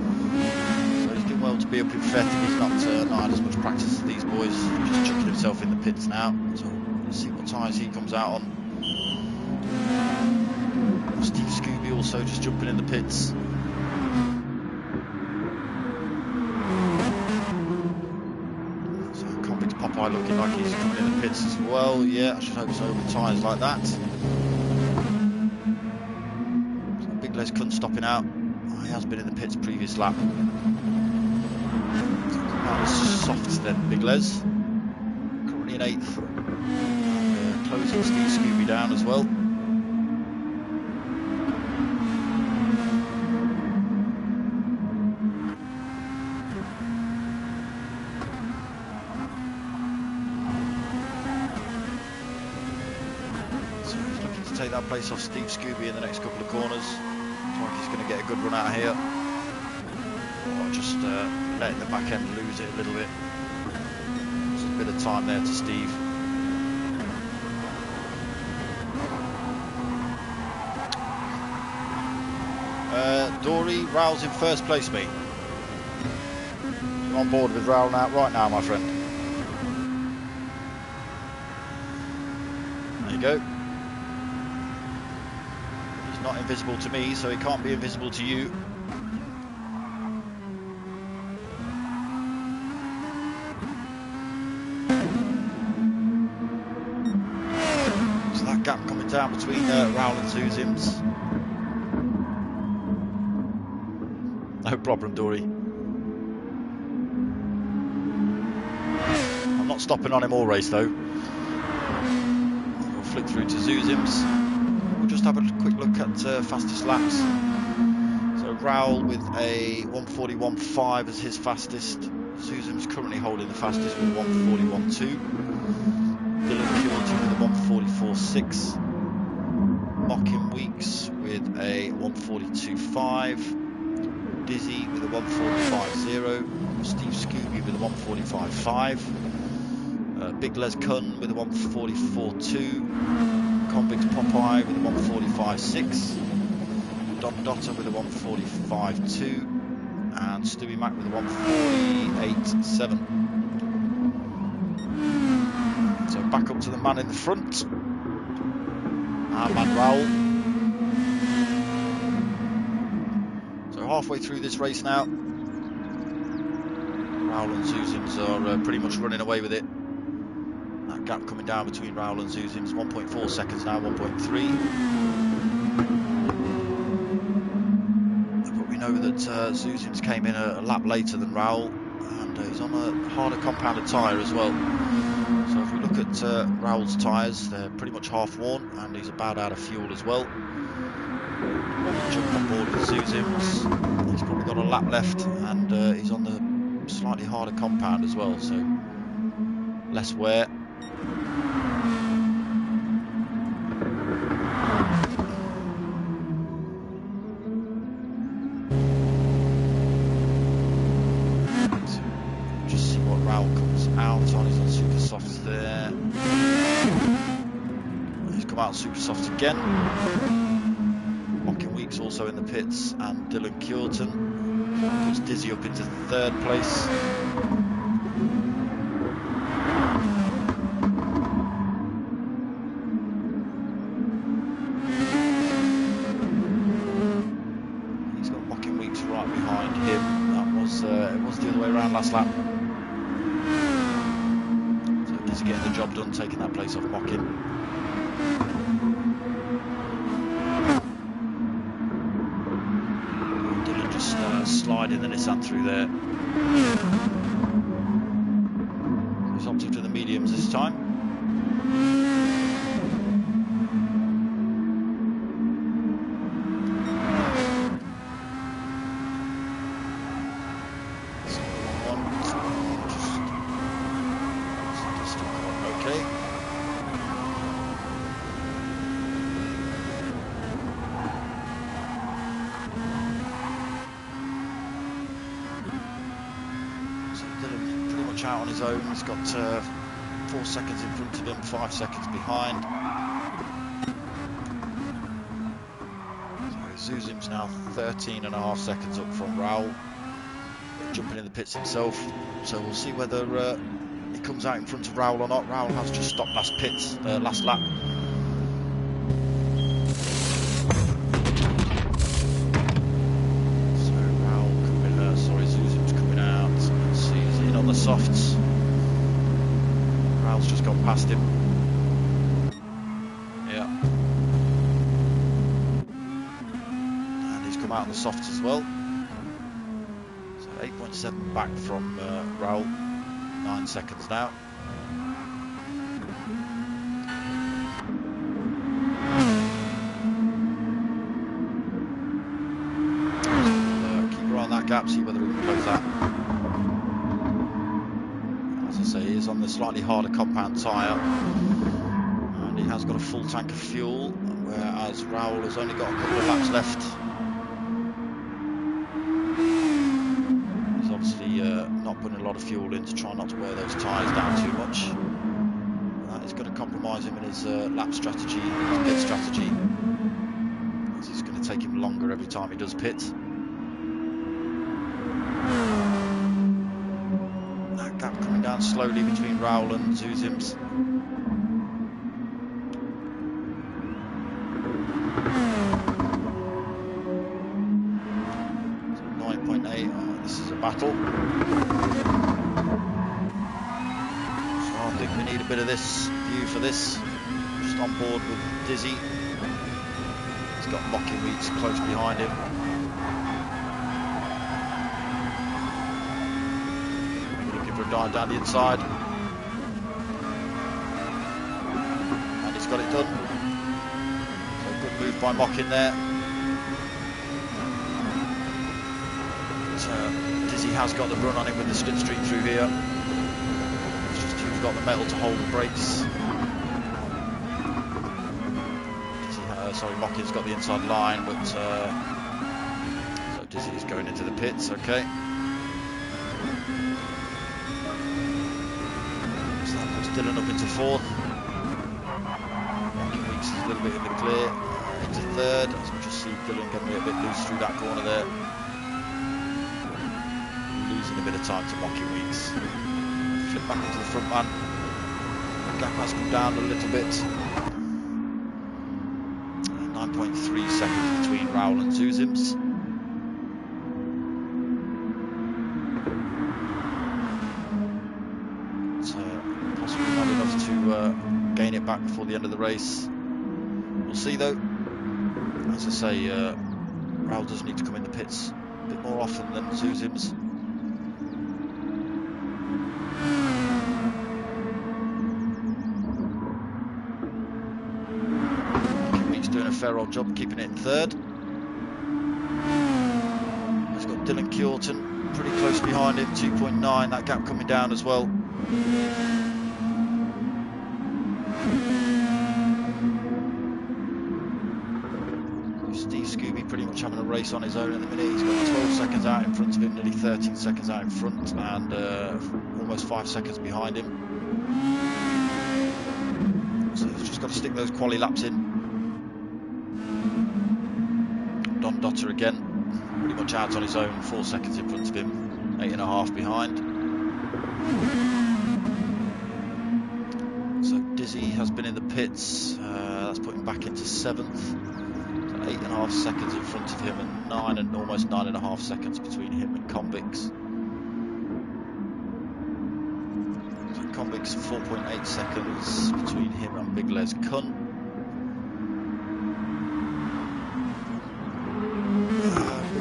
Well, to be up in fifth, he's not had as much practice as these boys. Just chucking himself in the pits now. So let's see what tyres he comes out on. Steve Scooby also just jumping in the pits. So Convict Popeye looking like he's coming in the pits as well. Yeah, I should hope so with tyres like that. So Big Les Cunt stopping out. Oh, he has been in the pits previous lap. That was soft then, Big Les. Currently in 8th. Closing Steve Scooby down as well. So he's looking to take that place off Steve Scooby in the next couple of corners. Looks like he's going to get a good run out of here. Or just letting the back end lose it a little bit. Just a bit of time there to Steve. Dory, Raoul's in first place, mate. You're on board with Raoul now, right now, my friend. There you go. He's not invisible to me, so he can't be invisible to you. Gap coming down between Raoul and Zuzim's. No problem, Dory. I'm not stopping on him all race though. We'll flick through to Zuzim's. We'll just have a quick look at fastest laps. So Raoul with a 1:41.5 as his fastest. Zuzim's currently holding the fastest with 1:41.2. Dylan Purity with a 1:44.6. Mocking Weeks with a 1:42.5. Dizzy with a 145.0, Steve Scooby with a 145.5, Big Les Cunn with a 144.2, Convict Popeye with a 145.6, Don Dotter with a 145.2, and Stewie Mac with a 148.7. So back up to the man in the front, our man Raoul. So halfway through this race now, Raoul and Zuzims are pretty much running away with it. That gap coming down between Raoul and Zuzims, 1.4 seconds now, 1.3. But we know that Zuzims came in a lap later than Raoul, and he's on a harder compounded tyre as well. So if we look at Raoul's tyres, they're pretty much half worn, and he's about out of fuel as well. When we jump on board with Zuzims, he's probably got a lap left, and he's on the slightly harder compound as well, so less wear. So just see what Raoul comes out on. He's on super softs there. He's come out on super softs again. Mocking Weeks also in the pits, and Dylan Curtin puts Dizzy up into third place. He's got Mocking Weeks right behind him. That was it was the other way around last lap. So Dizzy getting the job done, taking that place off Mocking. Sliding the Nissan through there. He's opted to the mediums this time. Okay. Out on his own. He's got 4 seconds in front of him, 5 seconds behind. So Zuzim's now 13.5 seconds up from Raoul, jumping in the pits himself. So we'll see whether he comes out in front of Raoul or not. Raoul has just stopped last lap. Softs. Raoul's just gone past him. Yeah. And he's come out on the softs as well. So 8.7 back from Raoul. 9 seconds now. Keep her on that gap, see whether we can close that. He is on the slightly harder compound tyre, and he has got a full tank of fuel, whereas Raoul has only got a couple of laps left. He's obviously not putting a lot of fuel in to try not to wear those tyres down too much. That is going to compromise him in his lap strategy, his pit strategy, as it's going to take him longer every time he does pit. Gap coming down slowly between Raoul and Zuzims. So 9.8. Oh, this is a battle. So I think we need a bit of this view for this. Just on board with Dizzy. He's got Mocking Weeks close behind him. Dive down the inside, and he's got it done. So good move by Mocking there. But, Dizzy has got the run on him with the slipstream through here. It's just who's got the metal to hold the brakes. Mocking's got the inside line, but so Dizzy's going into the pits, okay. So that puts Dylan up into fourth. Rocky Weeks is a little bit in the clear. Into third, as we just see Dylan getting a little bit loose through that corner there. Losing a bit of time to Rocky Weeks. Flip back into the front man. The gap has come down a little bit. 9.3 seconds between Raoul and Zuzims. Possibly not enough to gain it back before the end of the race. We'll see though. As I say, Raoul does need to come in the pits a bit more often than Zuzims. Doing a fair old job keeping it in third. He's got Dylan Kjorten pretty close behind him, 2.9, that gap coming down as well. Steve Scooby pretty much having a race on his own at the minute. He's got 12 seconds out in front of him, nearly 13 seconds out in front, and almost 5 seconds behind him. So he's just got to stick those quali laps in. Don Dotter again, pretty much out on his own, 4 seconds in front of him, 8.5 behind. So Dizzy has been in the pits, that's put him back into 7th. So 8.5 seconds in front of him and almost 9.5 seconds between him and Convicts. So Convicts 4.8 seconds between him and Big Les Kun.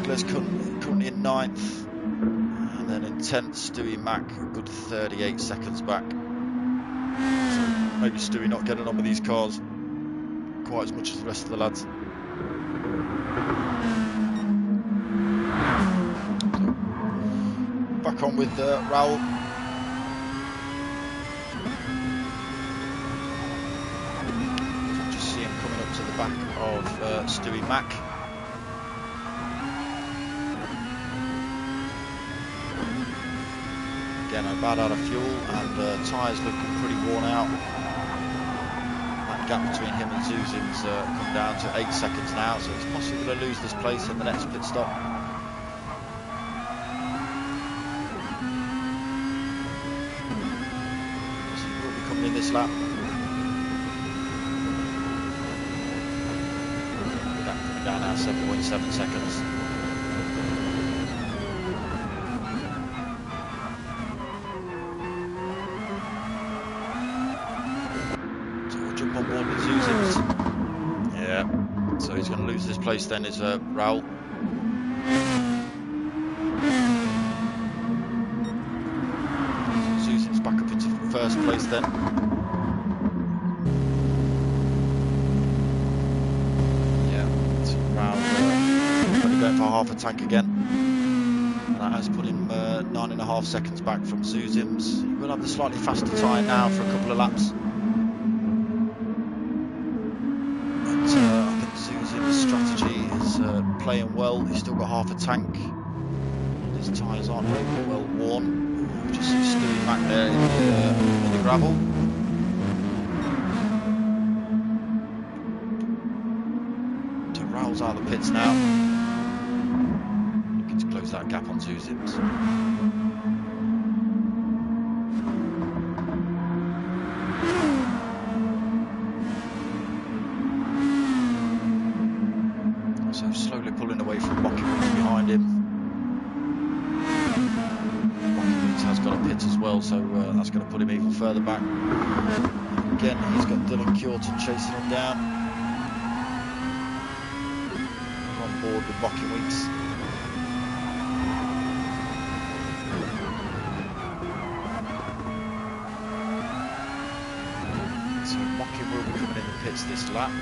Les currently in 9th, and then in 10th Stewie Mack, a good 38 seconds back. So maybe Stewie not getting on with these cars quite as much as the rest of the lads. So, back on with Raoul. So just see him coming up to the back of Stewie Mack. Again, I'm bad out of fuel and tyres looking pretty worn out. That gap between him and Zuzims come down to 8 seconds now, so it's possible to lose this place in the next pit stop. So he will be coming in this lap. Gap coming down now, 7.7 seconds. On board with Zuzims. Yeah, so he's going to lose this place then, is Raoul. Zuzims back up into first place then. Yeah, so Raoul only going for half a tank again. And that has put him 9.5 seconds back from Zuzims. He will have the slightly faster tyre now for a couple of laps. Playing well, he's still got half a tank. His tyres aren't very well worn. Just see Stewie back there in the gravel. So Raoul's out of the pits now. Looking to close that gap on Zuzims. So slowly pulling away from Rocky Weeks behind him. Rocky Weeks has got a pit as well, so that's going to put him even further back. Again, he's got Dylan Kjorten chasing him down. He's on board with Rocky Weeks. So Rocky will be coming in the pits this lap,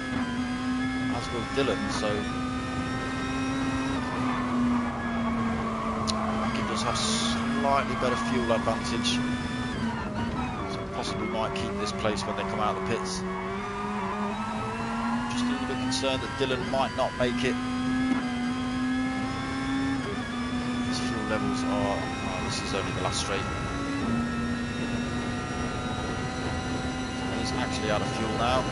as will Dylan. So does have slightly better fuel advantage, so possibly might keep this place when they come out of the pits. Just a little bit concerned that Dylan might not make it. levels are... Oh, this is only the last straight. So he's actually out of fuel now.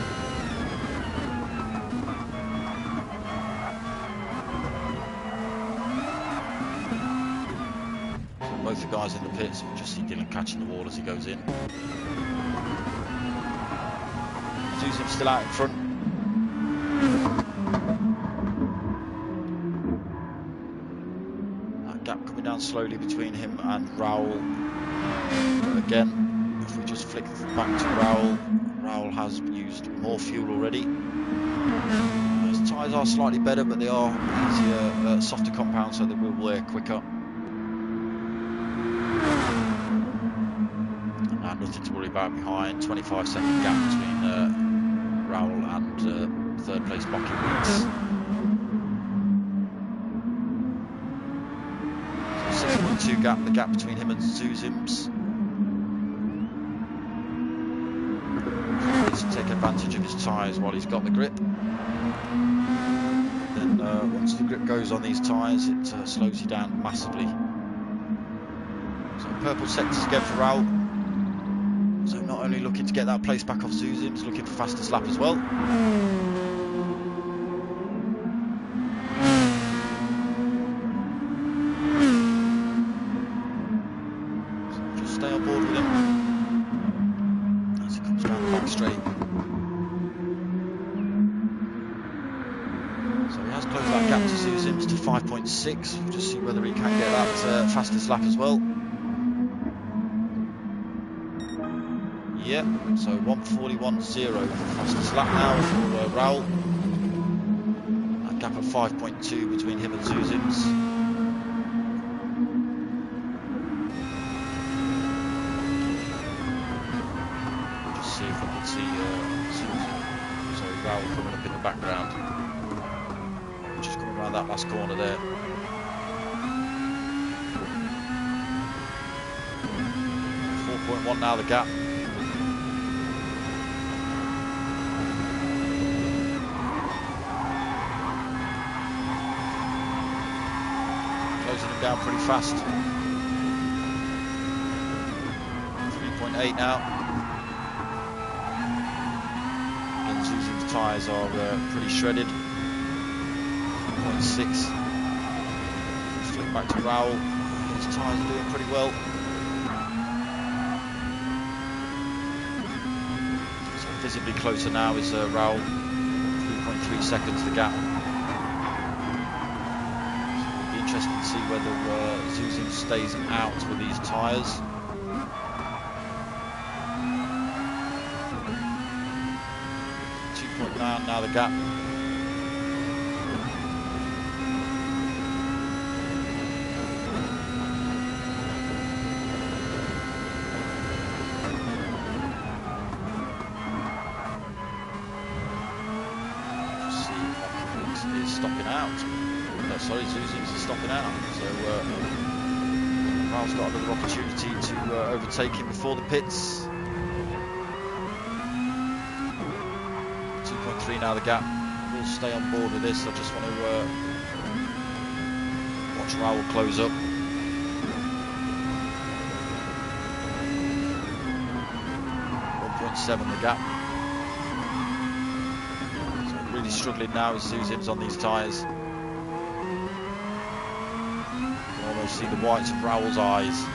So both the guys in the pits, you just see Dylan catching the wall as he goes in. Zuzim's still out in front. That gap coming down slowly between him and Raoul. Again, if we just flick back to Raoul, Raoul has used more fuel already. His tyres are slightly better, but they are easier, softer compound, so they will wear quicker. And nothing to worry about behind. 25-second gap between Raoul and third place Bucky Weeks. So 6.2 gap, the gap between him and Zuzim's. He's take advantage of his tyres while he's got the grip. Then once the grip goes on these tyres, it slows you down massively. So purple sectors again for Raoul. So not only looking to get that place back off Zuzim's, looking for fastest lap as well. So just stay on board with him as he comes down the back straight. So he has closed that gap to Zuzim's to 5.6. We'll just see whether he can get that fastest lap as well. Yeah, so 1:41.0 fastest lap now for Raoul. That gap of 5.2 between him and Zuzim's. Just see if we can see Raoul coming up in the background. Just coming around that last corner there. 4.1 now the gap. Closing him down pretty fast. 3.8 now. Again, Zuzim's tyres are pretty shredded. 0.6. Flick back to Raoul. His tyres are doing pretty well. So visibly closer now is Raoul. 3.3 seconds the gap. Interesting to see whether Zuzim stays out with these tyres. 2.9 now the gap. Just see if is stopping out. Sorry, Zuzim's is stopping out, so Raoul's got another opportunity to overtake him before the pits. 2.3 now the gap. We'll stay on board with this. I just want to watch Raoul close up. 1.7 the gap. So really struggling now as Zuzim's on these tyres. See the whites of Raoul's eyes.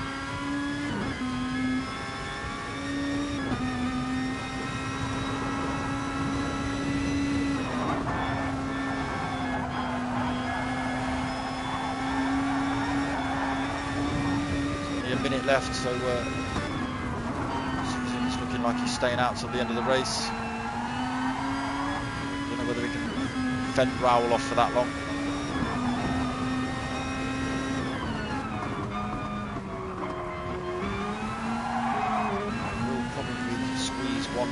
Only a minute left, so Zuzim's looking like he's staying out till the end of the race. Don't know whether he can fend Raoul off for that long.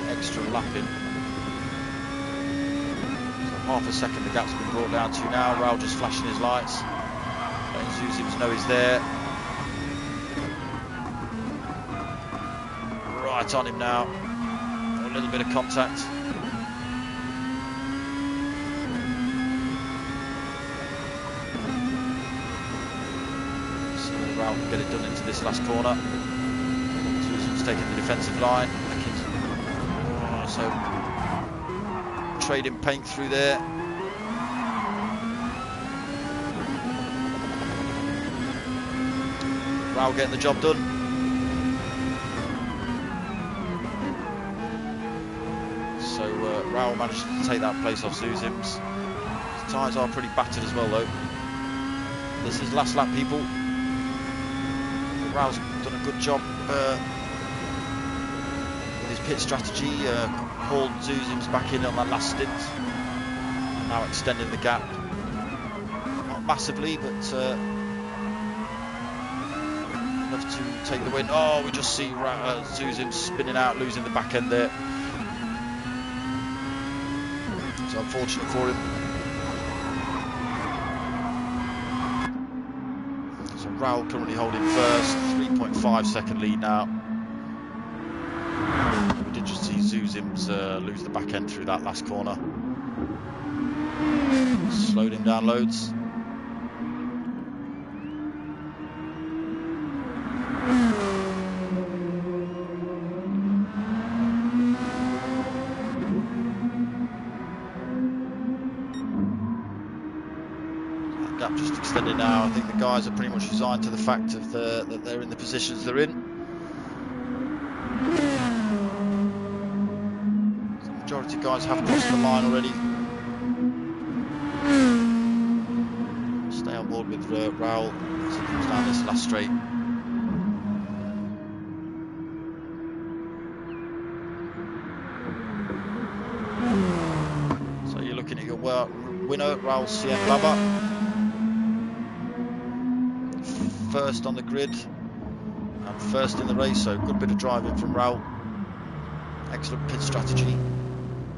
Extra lapping. So half a second the gap's been brought down to now. Raoul just flashing his lights. Letting Zuzim's know he's there. Right on him now. A little bit of contact. See Raul can get it done into this last corner. Susan's taking the defensive line. So trading paint through there. Raul getting the job done. So Raul managed to take that place off Zuzim's. His tyres are pretty battered as well though. This is last lap, people. Raul's done a good job with his pit strategy, hauled Zuzim's back in on that last stint. Now extending the gap. Not massively, but enough to take the win. Oh, we just see Zuzim spinning out, losing the back end there. So unfortunate for him. So Raul currently holding first, 3.5 second lead now. We did just see Zuzim's lose the back end through that last corner. Slowed him down loads. Gap just extended now. I think the guys are pretty much resigned to the fact of that they're in the positions they're in. So the majority of guys have crossed the line already. Stay on board with Raul as he comes down this last straight. So you're looking at your winner, Raul CM Lava. First on the grid and first in the race, so good bit of driving from Raul. Excellent pit strategy,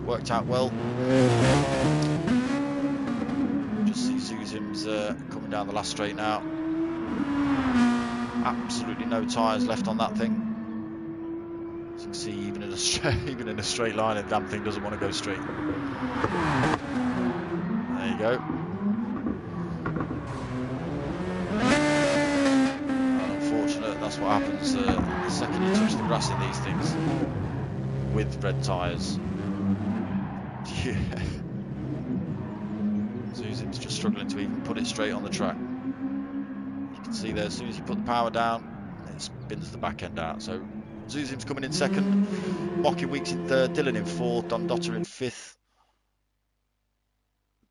worked out well. Just see Zuzim's coming down the last straight now. Absolutely no tyres left on that thing. As you can see, even in a straight line, the damn thing doesn't want to go straight. There you go. That's what happens the second you touch the grass in these things with red tyres. Yeah. Zuzim's just struggling to even put it straight on the track. You can see there, as soon as you put the power down, it spins the back end out. So Zuzim's coming in second, Mocky Weeks in third, Dylan in fourth, Don Dotter in fifth,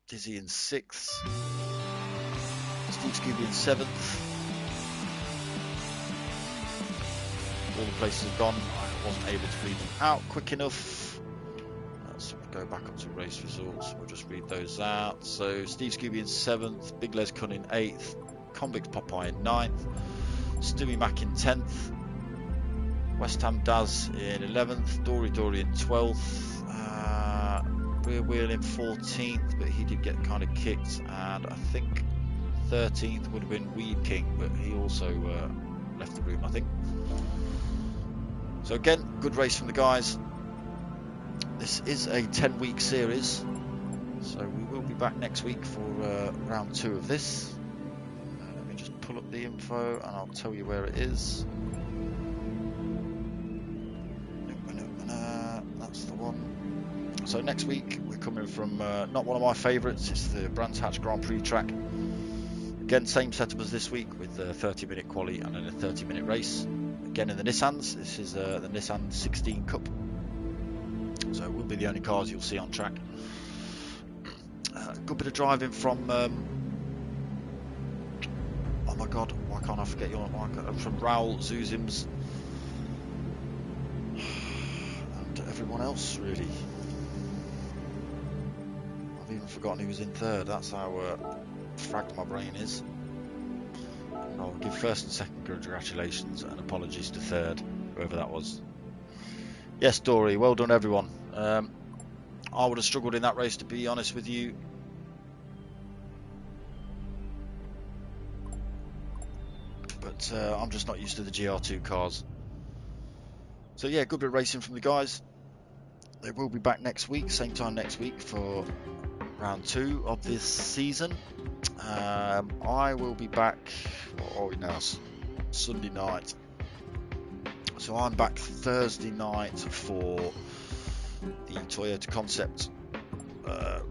Dizzy in sixth, Steve Scooby in seventh. All the places have gone. I wasn't able to read them out quick enough. Let's go back up to race results. We'll just read those out. So Steve Scooby in 7th, Big Les Cunn in 8th, Convict Popeye in 9th, Stewie Mack in 10th, West Ham Daz in 11th, Dory in 12th, Rear Wheel in 14th, but he did get kind of kicked, and I think 13th would have been Weed King, but he also left the room, I think. So again, good race from the guys. This is a 10-week series, so we will be back next week for round 2 of this. Let me just pull up the info and I'll tell you where it is. That's the one. So next week we're coming from not one of my favourites, it's the Brands Hatch Grand Prix track. Again, same setup as this week with a 30-minute quali and then a 30-minute race. Again in the Nissans, this is the Nissan 16 Cup, so it will be the only cars you'll see on track. Good bit of driving from, oh my god, why can't I forget your name? From Raul, Zuzim's, and everyone else really. I've even forgotten who was in third, that's how fragged my brain is. I'll give first and second congratulations and apologies to third, whoever that was. Yes, Dory, well done everyone. I would have struggled in that race, to be honest with you. But I'm just not used to the GR2 cars. So yeah, good bit of racing from the guys. They will be back next week, same time next week for round 2 of this season. I will be back, what are we now? Sunday night. So I'm back Thursday night for the Toyota Concept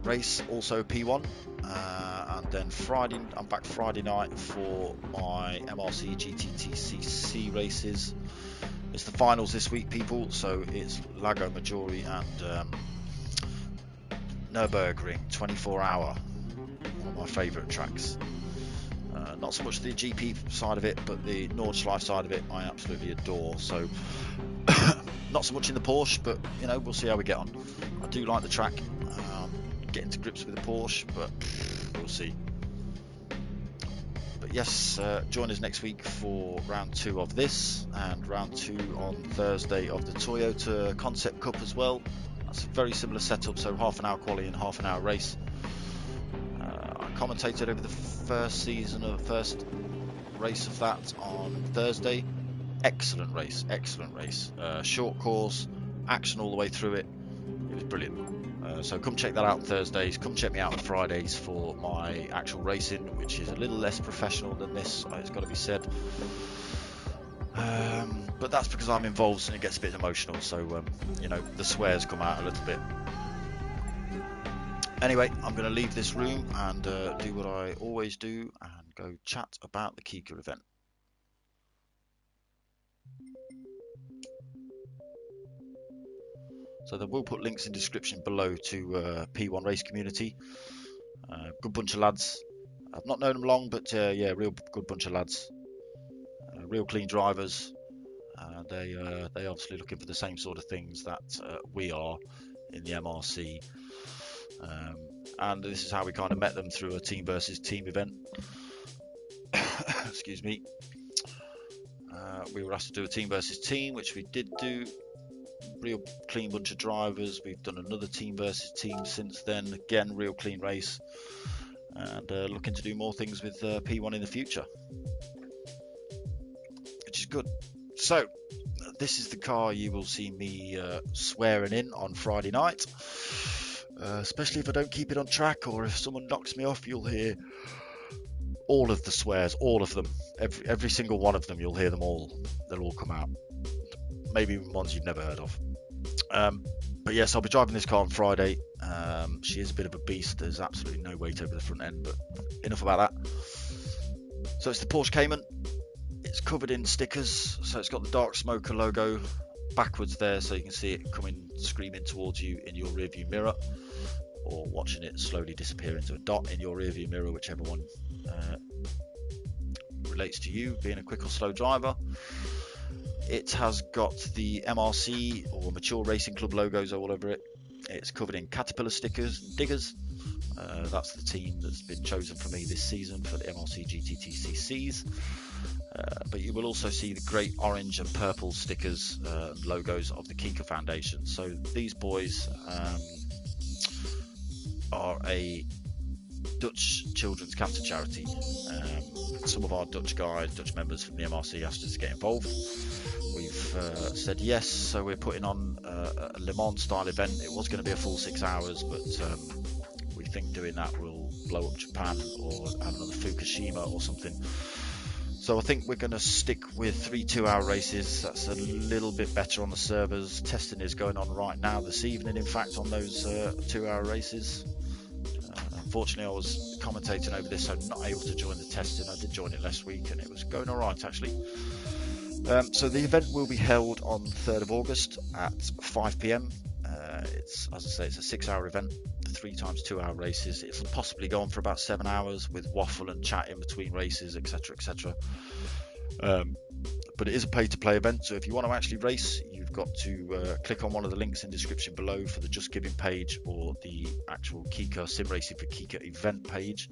race, also P1, and then Friday I'm back Friday night for my MRC GTTCC races. It's the finals this week, people, so it's Lago Maggiore and Nürburgring 24-hour, one of my favourite tracks. Not so much the GP side of it, but the Nordschleife side of it I absolutely adore. So not so much in the Porsche, but you know, we'll see how we get on. I do like the track, getting to grips with the Porsche, but we'll see. But yes, join us next week for round 2 of this, and round 2 on Thursday of the Toyota Concept Cup as well. That's a very similar setup, so half an hour quali and half an hour race. I commentated over the first race of that on Thursday. Excellent race, excellent race. Short course, action all the way through it. It was brilliant. So come check that out on Thursdays. Come check me out on Fridays for my actual racing, which is a little less professional than this, it's got to be said. But that's because I'm involved and it gets a bit emotional, so you know, the swears come out a little bit. Anyway, I'm going to leave this room and do what I always do and go chat about the Kika event. So they will put links in description below to P1 Race Community. Good bunch of lads. I've not known them long, but yeah, real good bunch of lads. Real clean drivers. They obviously looking for the same sort of things that we are in the MRC. And this is how we kind of met them, through a team versus team event. Excuse me. We were asked to do a team versus team, which we did do. Real clean bunch of drivers. We've done another team versus team since then. Again, real clean race. And looking to do more things with P1 in the future, which is good. So this is the car you will see me swearing in on Friday night. Especially if I don't keep it on track, or if someone knocks me off, you'll hear all of the swears, all of them, every single one of them. You'll hear them all. They'll all come out. Maybe even ones you've never heard of. But yes, I'll be driving this car on Friday. She is a bit of a beast. There's absolutely no weight over the front end, but enough about that. So it's the Porsche Cayman. It's covered in stickers, so it's got the darksmoka logo backwards there, so you can see it coming screaming towards you in your rearview mirror, or watching it slowly disappear into a dot in your rearview mirror, whichever one relates to you, being a quick or slow driver. It has got the MRC or Mature Racing Club logos all over it. It's covered in Caterpillar stickers, diggers. That's the team that's been chosen for me this season for the MRC GTTCCs. But you will also see the great orange and purple stickers, logos of the Kika Foundation. So these boys are a Dutch children's cancer charity. Some of our Dutch members from the MRC asked us to get involved. We've said yes, so we're putting on a Le Mans style event. It was going to be a full 6 hours, but we think doing that will blow up Japan or have another Fukushima or something. So I think we're going to stick with 3 2-hour races. That's a little bit better on the servers. Testing is going on right now, this evening, in fact, on those 2-hour races. Unfortunately, I was commentating over this, so I'm not able to join the testing. I did join it last week, and it was going all right, actually. So the event will be held on 3rd of August at 5 PM. It's, as I say, it's a 6-hour event, 3 times 2-hour races. It'll possibly go on for about 7 hours with waffle and chat in between races, etc, etc. But it is a pay-to-play event, so if you want to actually race, you've got to click on one of the links in the description below for the Just Giving page, or the actual Kika Sim Racing for Kika event page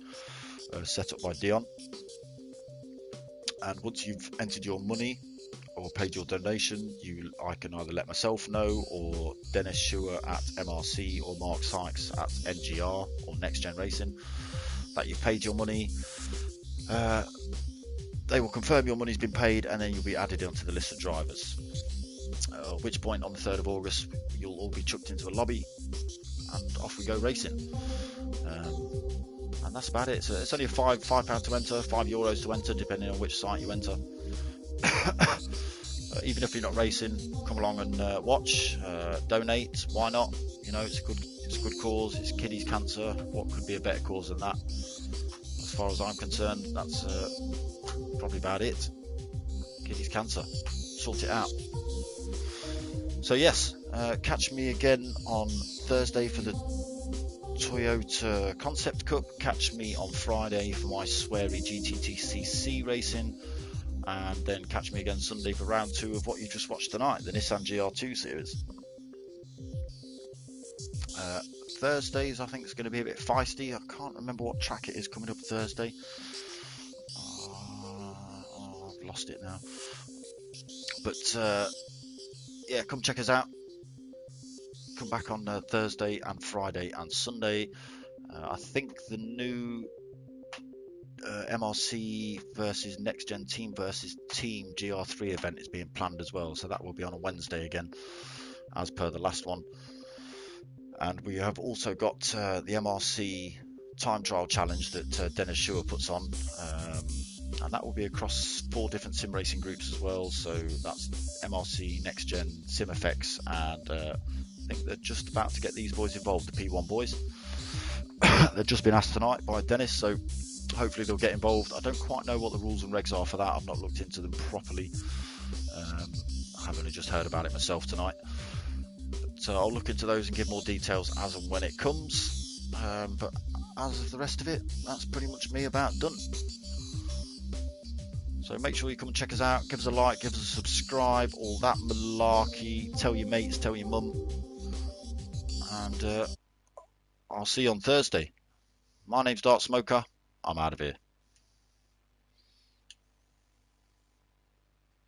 set up by Dion. And once you've entered your money or paid your donation, I can either let myself know, or Dennis Schuer at MRC, or Mark Sykes at NGR or Next Gen Racing, that you've paid your money. They will confirm your money's been paid, and then you'll be added onto the list of drivers. At which point on the 3rd of August you'll all be chucked into a lobby and off we go racing. And that's about it. So it's only £5 to enter, €5 to enter, depending on which site you enter. even if you're not racing, come along and watch, donate. Why not? You know, it's a good cause. It's kiddies cancer. What could be a better cause than that? As far as I'm concerned, that's probably about it. Kiddies cancer. Sort it out. So yes, catch me again on Thursday for the Toyota Concept Cup. Catch me on Friday for my SWEARY GTTCC racing, and then catch me again Sunday for round 2 of what you just watched tonight, the Nissan GR2 series. Thursdays I think it's going to be a bit feisty. I can't remember what track it is coming up Thursday. I've lost it now. But yeah, come check us out. Come back on Thursday and Friday and Sunday. I think the new MRC versus Next Gen Team versus Team GR3 event is being planned as well, so that will be on a Wednesday again, as per the last one. And we have also got the MRC time trial challenge that Dennis Schuer puts on, and that will be across 4 different sim racing groups as well. So that's MRC, Next Gen, SimFX, and I think they're just about to get these boys involved, the P1 boys. They've just been asked tonight by Dennis, so hopefully they'll get involved. I don't quite know what the rules and regs are for that. I've not looked into them properly. I've only just heard about it myself tonight. So I'll look into those and give more details as and when it comes. But as of the rest of it, that's pretty much me about done. So make sure you come and check us out. Give us a like, give us a subscribe, all that malarkey. Tell your mates, tell your mum. And I'll see you on Thursday. My name's darksmoka. I'm out of here.